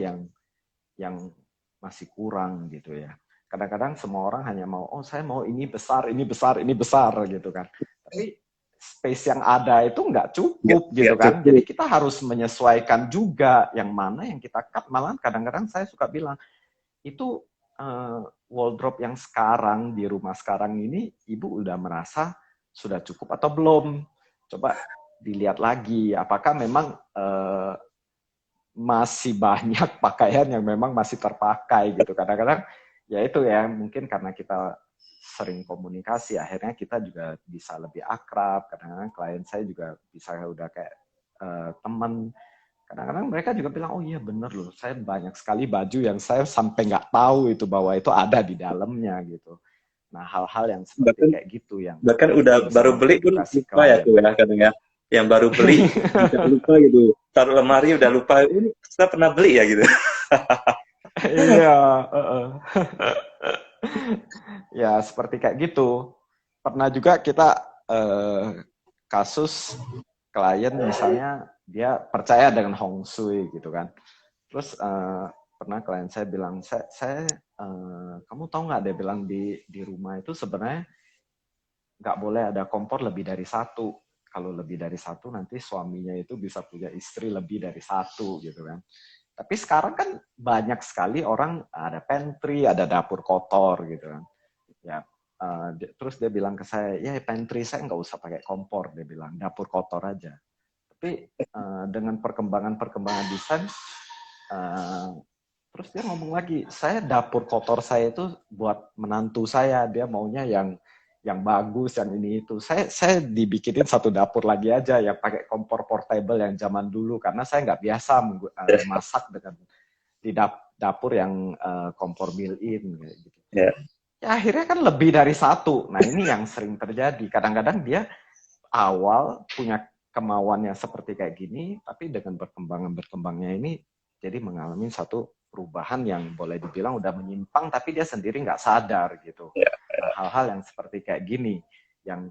yang masih kurang gitu ya. Kadang-kadang semua orang hanya mau, oh saya mau ini besar gitu kan. Tapi space yang ada itu nggak cukup gitu kan. Jadi kita harus menyesuaikan juga yang mana yang kita cut. Malah kadang-kadang saya suka bilang, itu wardrobe yang sekarang di rumah sekarang ini, ibu udah merasa sudah cukup atau belum? Coba dilihat lagi, apakah memang masih banyak pakaian yang memang masih terpakai gitu. Kadang-kadang ya itu ya, mungkin karena kita sering komunikasi, akhirnya kita juga bisa lebih akrab. Kadang-kadang klien saya juga bisa udah kayak teman. Kadang-kadang mereka juga bilang, oh iya bener loh, saya banyak sekali baju yang saya sampai nggak tahu itu bahwa itu ada di dalamnya gitu. Nah hal-hal yang seperti kayak gitu yang bahkan udah baru beli pun lupa ya tuh ya kadang ya. Yang baru beli bisa lupa gitu. Taruh lemari udah lupa, ini kita pernah beli ya gitu. Iya. Ya seperti kayak gitu. Pernah juga kita kasus klien misalnya dia percaya dengan Hong Shui gitu kan. Terus pernah klien saya bilang, kamu tahu nggak, dia bilang di rumah itu sebenarnya nggak boleh ada kompor lebih dari satu. Kalau lebih dari satu nanti suaminya itu bisa punya istri lebih dari satu gitu kan. Tapi sekarang kan banyak sekali orang ada pantry, ada dapur kotor gitu kan. Ya, terus dia bilang ke saya, ya pantry saya nggak usah pakai kompor, dia bilang dapur kotor aja. Tapi dengan perkembangan desain, terus dia ngomong lagi, saya dapur kotor saya itu buat menantu saya, dia maunya yang yang bagus, yang ini itu. Saya dibikinin satu dapur lagi aja yang pakai kompor portable yang zaman dulu, karena saya nggak biasa masak dengan di dapur yang kompor built-in gitu. Ya. Ya akhirnya kan lebih dari satu. Nah ini yang sering terjadi. Kadang-kadang dia awal punya kemauannya seperti kayak gini, tapi dengan berkembangnya ini jadi mengalami satu perubahan yang boleh dibilang udah menyimpang, tapi dia sendiri nggak sadar gitu. Ya. Nah, hal-hal yang seperti kayak gini yang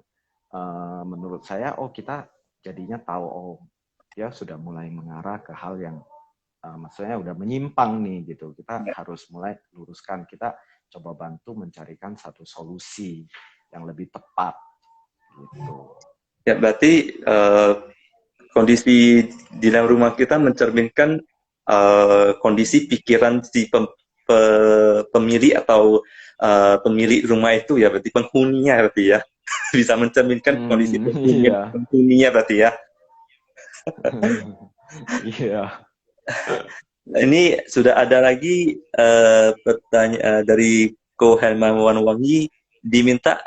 menurut saya, oh kita jadinya tahu, oh dia sudah mulai mengarah ke hal yang maksudnya udah menyimpang nih gitu. Kita harus mulai luruskan. Kita coba bantu mencarikan satu solusi yang lebih tepat gitu. Ya, berarti kondisi di dalam rumah kita mencerminkan kondisi pikiran si pemilik atau pemilik rumah itu ya, berarti penghuninya berarti ya. Bisa mencerminkan kondisi Iya. penghuninya berarti ya. Iya. Ini sudah ada lagi pertanyaan dari Ko Hermawan Wangi, diminta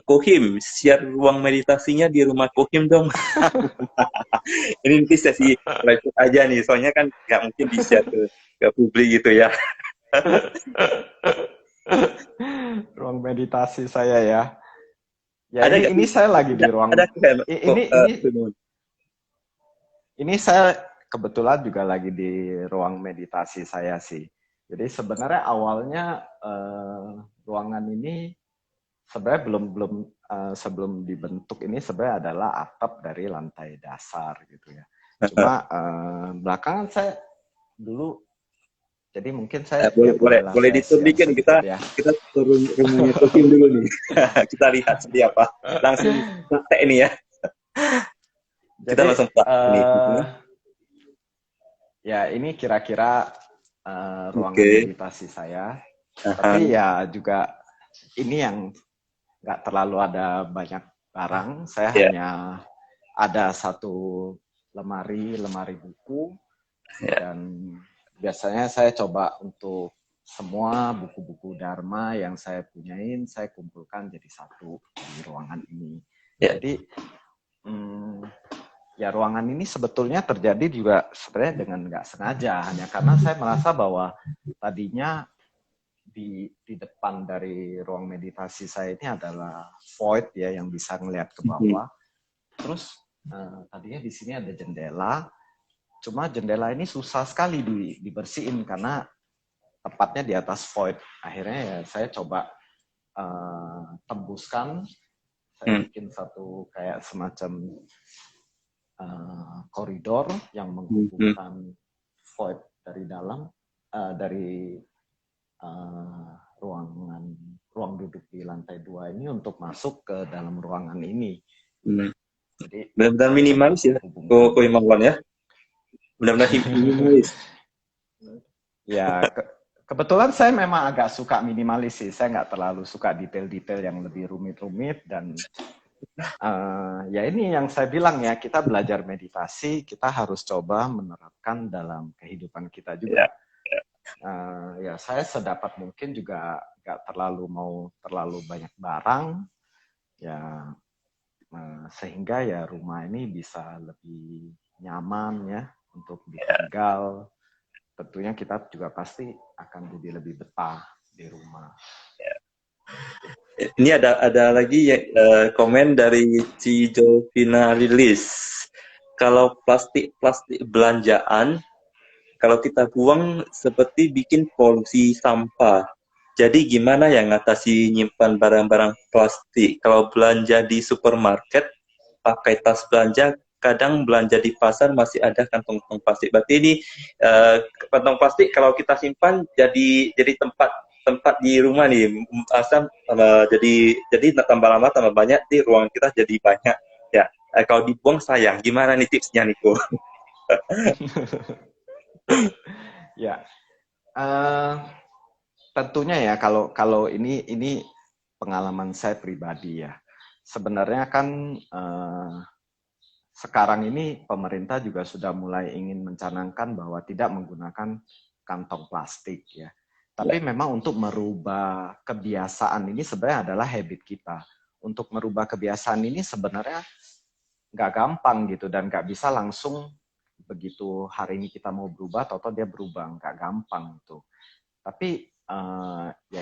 Kohim share ruang meditasinya di rumah Kohim dong. Ini nanti sesi private aja nih, soalnya kan nggak mungkin di-share ke publik gitu ya. Ruang meditasi saya ya. Ya Ada ini saya lagi di ruang ada ini saya kebetulan juga lagi di ruang meditasi saya sih. Jadi sebenarnya awalnya ruangan ini sebenarnya belum sebelum dibentuk ini sebenarnya adalah atap dari lantai dasar gitu ya. Cuma belakangan saya dulu, jadi mungkin saya boleh ditunjukin kita ya. Kita turun rumahnya Kohim dulu nih. Kita lihat seperti apa. Langsung praktek ini ya. Jadi, Kita langsung praktek ini. Ya ini kira-kira ruangan meditasi saya. Tapi ya juga ini yang nggak terlalu ada banyak barang. Saya hanya ada satu lemari buku, dan biasanya saya coba untuk semua buku-buku Dharma yang saya punyain, saya kumpulkan jadi satu di ruangan ini. Jadi ya ruangan ini sebetulnya terjadi juga sebenarnya dengan nggak sengaja, hanya karena saya merasa bahwa tadinya di depan dari ruang meditasi saya ini adalah void ya, yang bisa ngelihat ke bawah. Terus tadinya di sini ada jendela, cuma jendela ini susah sekali dibersihin karena tepatnya di atas void. Akhirnya ya saya coba tembuskan, saya bikin satu kayak semacam koridor yang menghubungkan void dari dalam dari ruang duduk di lantai 2 ini untuk masuk ke dalam ruangan ini. Jadi benar-benar minimalis ya, Ko Imawan ya. Benar-benar minimalis. Ya, kebetulan saya memang agak suka minimalis sih. Saya nggak terlalu suka detail-detail yang lebih rumit-rumit, dan ya ini yang saya bilang ya, kita belajar meditasi, kita harus coba menerapkan dalam kehidupan kita juga. Ya saya sedapat mungkin juga nggak terlalu banyak barang, ya sehingga ya rumah ini bisa lebih nyaman ya untuk ditinggal. Tentunya kita juga pasti akan jadi lebih betah di rumah. Ini ada lagi komen dari Cijovina Rilis. Kalau plastik belanjaan, kalau kita buang seperti bikin polusi sampah. Jadi gimana ya ngatasi nyimpan barang-barang plastik? Kalau belanja di supermarket, pakai tas belanja, kadang belanja di pasar masih ada kantong plastik. Berarti ini kantong plastik kalau kita simpan jadi tempat di rumah nih, asal jadi tambah lama tambah banyak di ruangan kita jadi banyak ya. Kalau dibuang sayang, gimana nih tipsnya Niko? Ya, tentunya ya kalau ini pengalaman saya pribadi ya. Sebenarnya kan sekarang ini pemerintah juga sudah mulai ingin mencanangkan bahwa tidak menggunakan kantong plastik ya. Tapi memang untuk merubah kebiasaan ini sebenarnya adalah habit kita. Untuk merubah kebiasaan ini sebenarnya nggak gampang gitu, dan nggak bisa langsung begitu hari ini kita mau berubah, atau dia berubah, nggak gampang itu. Tapi ya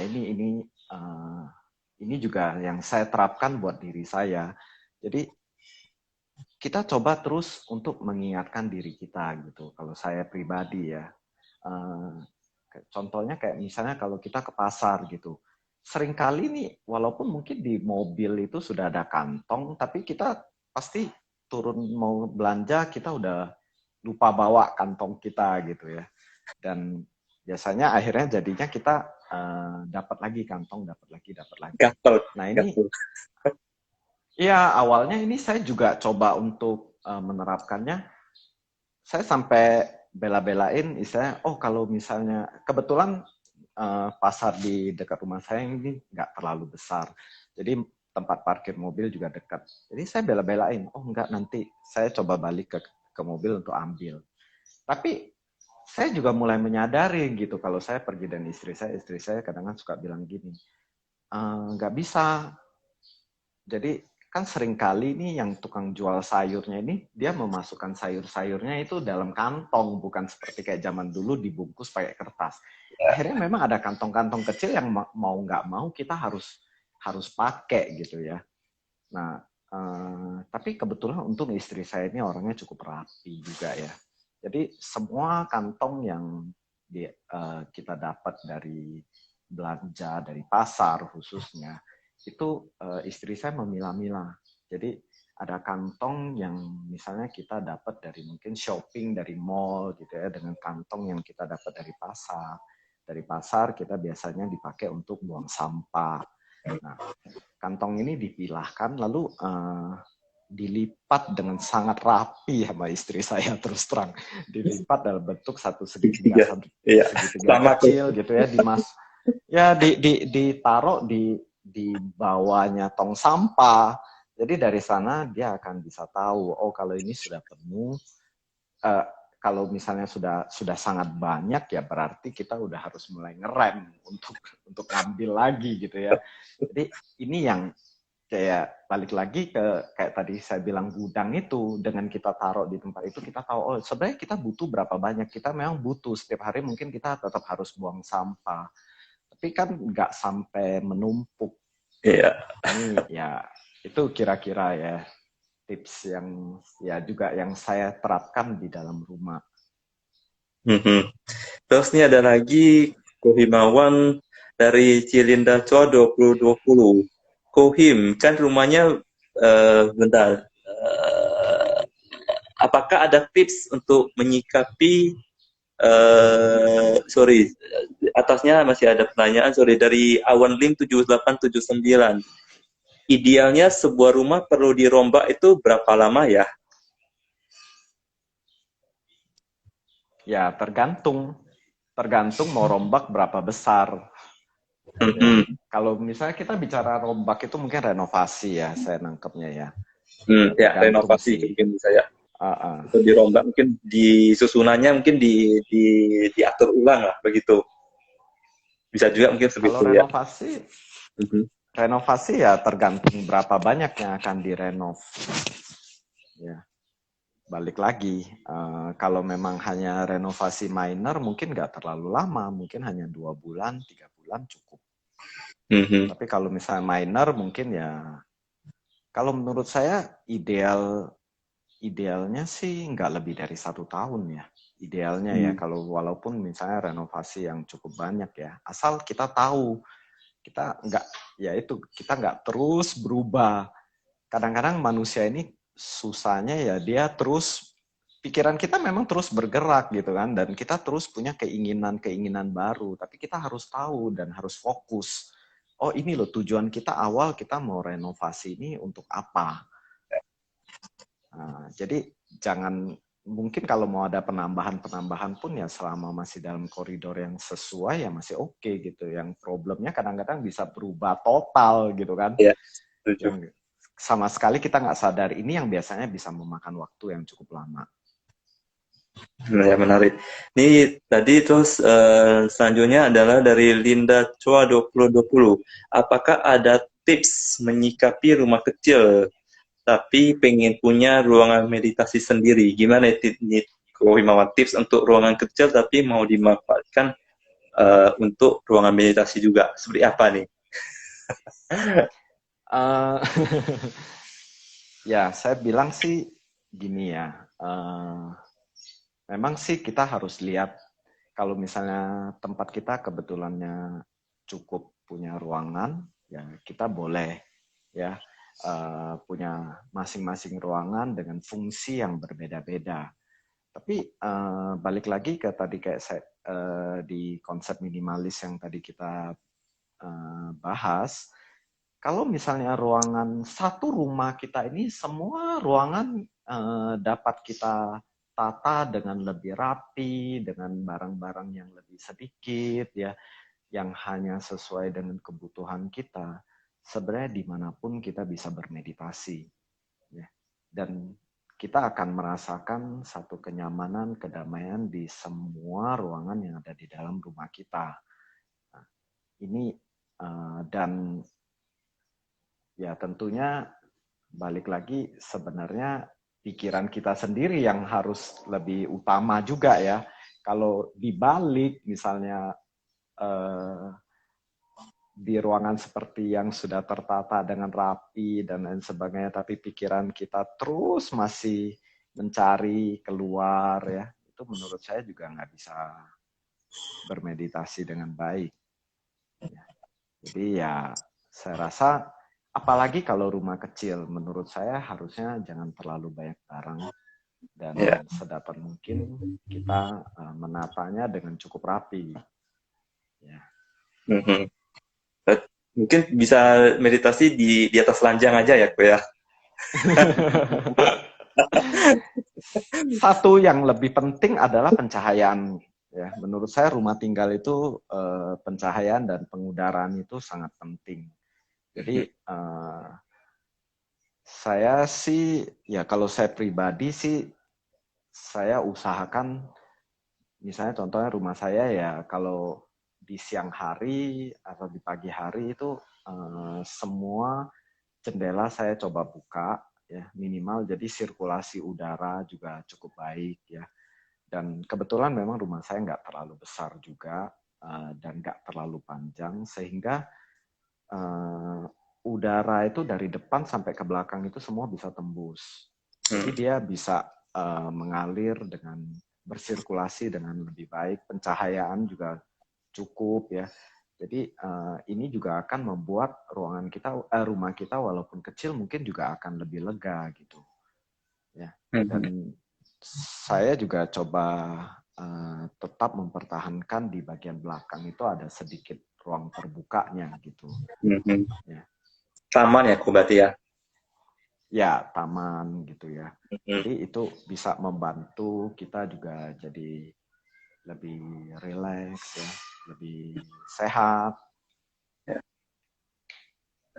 ini juga yang saya terapkan buat diri saya. Jadi kita coba terus untuk mengingatkan diri kita gitu. Kalau saya pribadi ya, contohnya kayak misalnya kalau kita ke pasar gitu, seringkali nih walaupun mungkin di mobil itu sudah ada kantong, tapi kita pasti turun mau belanja kita udah lupa bawa kantong kita gitu ya. Dan biasanya akhirnya jadinya kita dapat lagi kantong, dapat lagi. Gatel, Nah ini, gatel. ya awalnya ini saya juga coba untuk menerapkannya. Saya sampai bela-belain, istilahnya, oh kalau misalnya kebetulan pasar di dekat rumah saya ini nggak terlalu besar, jadi tempat parkir mobil juga dekat. Jadi saya bela-belain, oh enggak, nanti saya coba balik ke mobil untuk ambil. Tapi saya juga mulai menyadari gitu, kalau saya pergi dan istri saya kadang-kadang suka bilang gini, nggak bisa. Jadi kan seringkali nih yang tukang jual sayurnya ini, dia memasukkan sayur-sayurnya itu dalam kantong, bukan seperti kayak zaman dulu dibungkus pakai kertas. Akhirnya memang ada kantong-kantong kecil yang mau nggak mau kita harus pakai gitu ya. Nah, tapi kebetulan untuk istri saya ini orangnya cukup rapi juga ya. Jadi semua kantong yang kita dapat dari belanja, dari pasar khususnya, itu istri saya memilah-milah. Jadi ada kantong yang misalnya kita dapat dari mungkin shopping dari mall gitu ya, dengan kantong yang kita dapat dari pasar. Dari pasar kita biasanya dipakai untuk buang sampah. Nah, kantong ini dipilahkan lalu dilipat dengan sangat rapi sama istri saya, terus terang. Dilipat dalam bentuk satu segitiga, segitiga kecil gitu ya, ditaruh di bawahnya tong sampah. Jadi dari sana dia akan bisa tahu, oh kalau ini sudah penuh, kalau misalnya sudah sangat banyak ya berarti kita udah harus mulai ngerem untuk ngambil lagi gitu ya. Jadi ini yang kayak balik lagi ke kayak tadi saya bilang gudang itu, dengan kita taruh di tempat itu kita tahu, oh sebenarnya kita butuh berapa banyak. Kita memang butuh setiap hari, mungkin kita tetap harus buang sampah, tapi kan nggak sampai menumpuk. Iya. Ini ya itu kira-kira ya tips yang ya juga yang saya terapkan di dalam rumah. Terus nih ada lagi Kohimawan dari Cilinda Coa 2020. Kohim, kan rumahnya bentar. Apakah ada tips untuk menyikapi sorry, atasnya masih ada pertanyaan, sorry, dari Awan Lim 7879. Idealnya sebuah rumah perlu dirombak itu berapa lama ya? Ya, tergantung mau rombak berapa besar. Ya. Kalau misalnya kita bicara rombak itu mungkin renovasi ya, saya nangkepnya ya. Ya, renovasi sih. Mungkin bisa ya. Itu dirombak, mungkin di susunannya mungkin diatur ulang lah begitu. Bisa juga mungkin seperti itu ya. Renovasi ya tergantung berapa banyak yang akan direnov. Ya. Balik lagi, kalau memang hanya renovasi minor mungkin nggak terlalu lama, mungkin hanya 2 bulan, 3 bulan cukup. Tapi kalau misalnya minor mungkin ya, kalau menurut saya idealnya sih nggak lebih dari 1 tahun ya. Idealnya ya, kalau walaupun misalnya renovasi yang cukup banyak ya, asal kita tahu kita nggak terus berubah. Kadang-kadang manusia ini susahnya ya, dia terus pikiran kita memang terus bergerak gitu kan, dan kita terus punya keinginan baru, tapi kita harus tahu dan harus fokus. Oh ini loh tujuan kita awal, kita mau renovasi ini untuk apa? Nah, jadi mungkin kalau mau ada penambahan pun ya selama masih dalam koridor yang sesuai ya masih oke gitu. Yang problemnya kadang-kadang bisa berubah total gitu kan. Iya, yang sama sekali kita nggak sadar, ini yang biasanya bisa memakan waktu yang cukup lama. Nah, ya menarik. Ini tadi terus selanjutnya adalah dari Linda Chua 2020. Apakah ada tips menyikapi rumah kecil tapi pengen punya ruangan meditasi sendiri? Gimana nih Ko Himawan, tips untuk ruangan kecil tapi mau dimanfaatkan untuk ruangan meditasi juga? Seperti apa nih? Uh, ya, saya bilang sih gini ya. Memang sih kita harus lihat kalau misalnya tempat kita kebetulannya cukup punya ruangan, ya kita boleh ya punya masing-masing ruangan dengan fungsi yang berbeda-beda. Tapi balik lagi ke tadi kayak saya, di konsep minimalis yang tadi kita bahas, kalau misalnya ruangan satu rumah kita ini semua ruangan dapat kita tata dengan lebih rapi, dengan barang-barang yang lebih sedikit, ya, yang hanya sesuai dengan kebutuhan kita, sebenarnya dimanapun kita bisa bermeditasi. Ya. Dan kita akan merasakan satu kenyamanan, kedamaian di semua ruangan yang ada di dalam rumah kita. Nah, ini dan ya tentunya balik lagi sebenarnya pikiran kita sendiri yang harus lebih utama juga ya. Kalau dibalik misalnya di ruangan seperti yang sudah tertata dengan rapi dan lain sebagainya, tapi pikiran kita terus masih mencari keluar ya, itu menurut saya juga nggak bisa bermeditasi dengan baik. Jadi ya saya rasa apalagi kalau rumah kecil, menurut saya harusnya jangan terlalu banyak barang Ya. dan sedapat mungkin kita menatanya dengan cukup rapi. Ya. Mhm. Mungkin bisa meditasi di atas ranjang aja ya, Ko ya. Satu yang lebih penting adalah pencahayaan. Ya, menurut saya rumah tinggal itu pencahayaan dan pengudaraan itu sangat penting. Jadi saya sih ya kalau saya pribadi sih saya usahakan misalnya contohnya rumah saya ya kalau di siang hari atau di pagi hari itu semua jendela saya coba buka ya minimal jadi sirkulasi udara juga cukup baik ya. Dan kebetulan memang rumah saya nggak terlalu besar juga dan nggak terlalu panjang sehingga udara itu dari depan sampai ke belakang itu semua bisa tembus. Jadi dia bisa mengalir dengan bersirkulasi dengan lebih baik, pencahayaan juga cukup ya. Jadi ini juga akan membuat ruangan kita, rumah kita walaupun kecil mungkin juga akan lebih lega gitu. Ya. Dan saya juga coba tetap mempertahankan di bagian belakang itu ada sedikit ruang terbukanya gitu. Ya. Taman ya, Ko berarti ya. Ya, taman gitu ya. Jadi itu bisa membantu kita juga jadi lebih rileks ya, lebih sehat. Ya.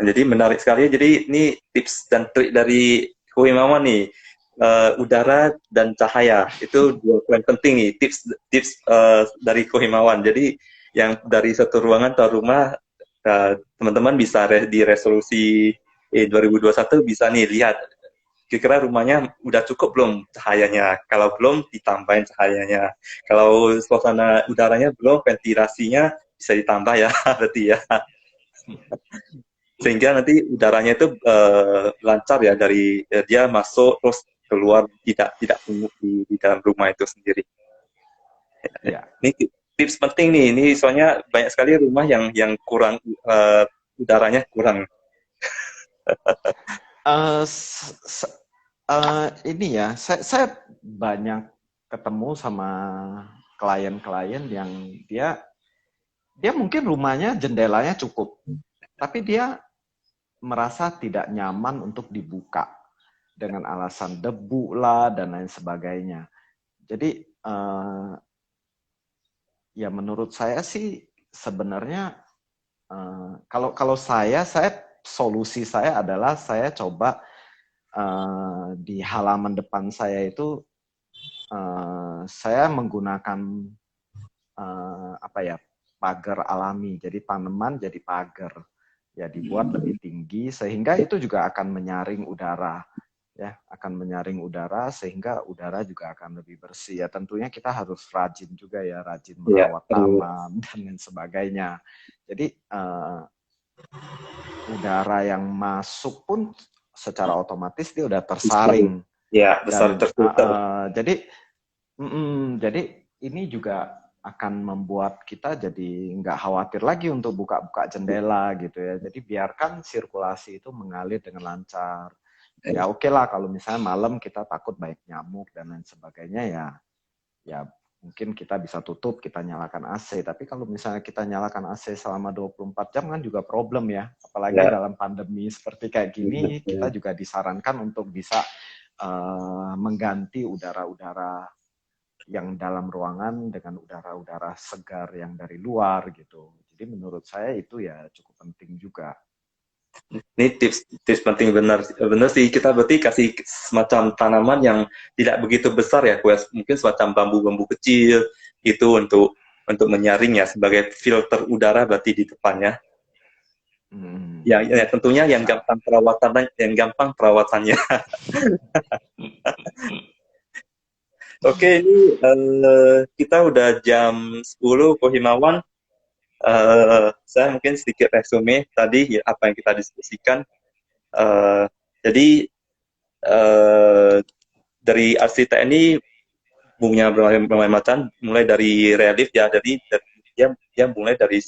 Jadi menarik sekali. Jadi ini tips dan trik dari Ko Himawan nih. Udara dan cahaya itu dua poin penting nih, tips dari Ko Himawan. Jadi yang dari satu ruangan atau rumah teman-teman bisa di resolusi 2021 bisa nih lihat kira-kira rumahnya udah cukup belum cahayanya. Kalau belum ditambahin cahayanya. Kalau suasana udaranya belum, ventilasinya bisa ditambah ya berarti ya. Sehingga nanti udaranya itu lancar ya dari dia masuk terus keluar tidak pungut di dalam rumah itu sendiri. Ya. Ini tips penting nih. Ini soalnya banyak sekali rumah yang kurang udaranya kurang. Ini ya, saya banyak ketemu sama klien-klien yang dia mungkin rumahnya jendelanya cukup, tapi dia merasa tidak nyaman untuk dibuka dengan alasan debu lah dan lain sebagainya. Jadi ya menurut saya sih sebenarnya kalau saya solusi saya adalah saya coba di halaman depan saya itu saya menggunakan pagar alami. Jadi tanaman jadi pagar, ya dibuat lebih tinggi sehingga itu juga akan menyaring udara, ya akan menyaring udara sehingga udara juga akan lebih bersih. Ya tentunya kita harus rajin juga ya, rajin Ya, merawat taman dan lain sebagainya. Jadi udara yang masuk pun secara otomatis dia udah tersaring. Ya, besar Dan terfilter. jadi ini juga akan membuat kita jadi nggak khawatir lagi untuk buka-buka jendela gitu ya. Jadi biarkan sirkulasi itu mengalir dengan lancar. Ya oke lah kalau misalnya malam kita takut banyak nyamuk dan lain sebagainya, ya mungkin kita bisa tutup, kita nyalakan AC. Tapi kalau misalnya kita nyalakan AC selama 24 jam kan juga problem ya. Apalagi Ya. dalam pandemi seperti kayak gini, kita juga disarankan untuk bisa mengganti udara-udara yang dalam ruangan dengan udara-udara segar yang dari luar gitu. Jadi menurut saya itu ya cukup penting juga. Ini tips penting, benar sih. Kita berarti kasih semacam tanaman yang tidak begitu besar ya, mungkin semacam bambu-bambu kecil itu untuk menyaring ya, sebagai filter udara berarti di depannya. Ya tentunya yang gampang perawatannya. Oke, ini kita udah jam 10, Ko Himawan. Saya mungkin sedikit resume tadi ya, apa yang kita diskusikan. Jadi dari arsitek ini punya berbagai macam, mulai dari relief ya, jadi dia mulai dari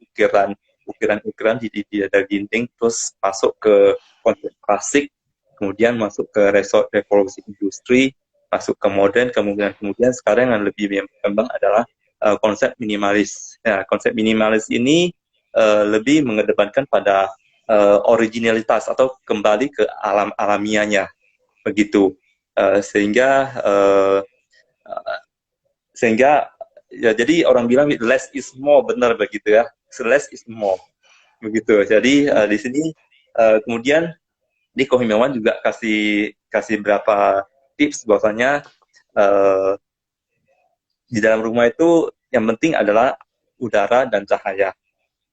ukiran dari dinding, terus masuk ke konsep klasik, kemudian masuk ke revolusi industri, masuk ke modern, kemudian sekarang yang lebih berkembang adalah konsep minimalis. Nah, konsep minimalis ini lebih mengedepankan pada originalitas atau kembali ke alamiahnya begitu. Sehingga ya, jadi orang bilang less is more, benar begitu ya, less is more begitu. Jadi di sini kemudian di Kohimawan juga kasih berapa tips bahwasanya di dalam rumah itu yang penting adalah udara dan cahaya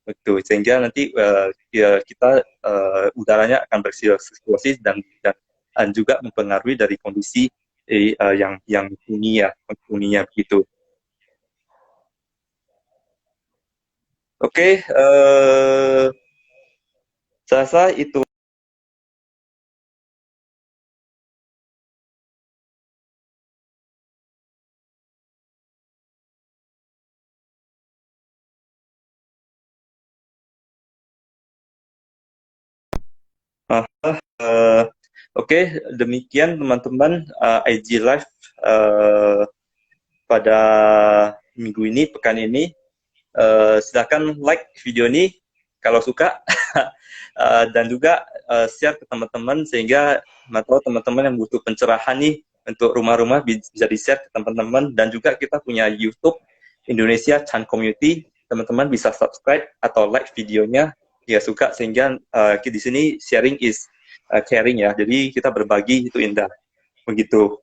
begitu, sehingga nanti ya, kita udaranya akan bersirkulasi dan juga mempengaruhi dari kondisi yang huninya begitu. Oke, saya rasa itu. Oke, demikian teman-teman IG Live pada minggu ini, pekan ini. Silakan like video ini kalau suka dan juga share ke teman-teman, sehingga teman-teman yang butuh pencerahan nih untuk rumah-rumah bisa di-share ke teman-teman. Dan juga kita punya YouTube Indonesia Chan Community, teman-teman bisa subscribe atau like videonya jika suka, sehingga di sini sharing is caring ya, jadi kita berbagi itu indah begitu.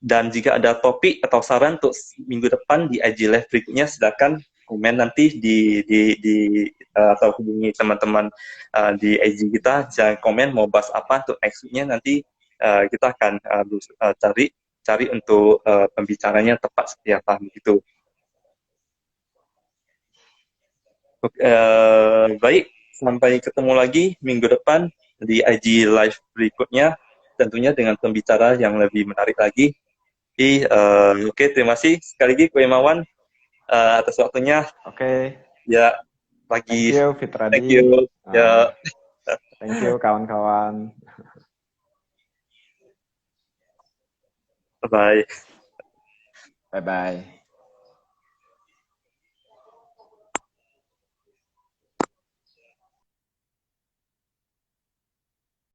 Dan jika ada topik atau saran untuk minggu depan di IG Live berikutnya, silakan komen nanti atau hubungi teman-teman di IG kita. Jangan komen mau bahas apa untuk next-nya, nanti kita akan cari untuk pembicaranya tepat seperti apa begitu. Baik, sampai ketemu lagi minggu depan di IG Live berikutnya, tentunya dengan pembicara yang lebih menarik lagi. Oke, terima kasih sekali lagi Ko Himawan atas waktunya. Oke. Ya, Thank you, Fitradi. Thank you. Ya. Thank you, kawan-kawan. Bye-bye. Bye-bye.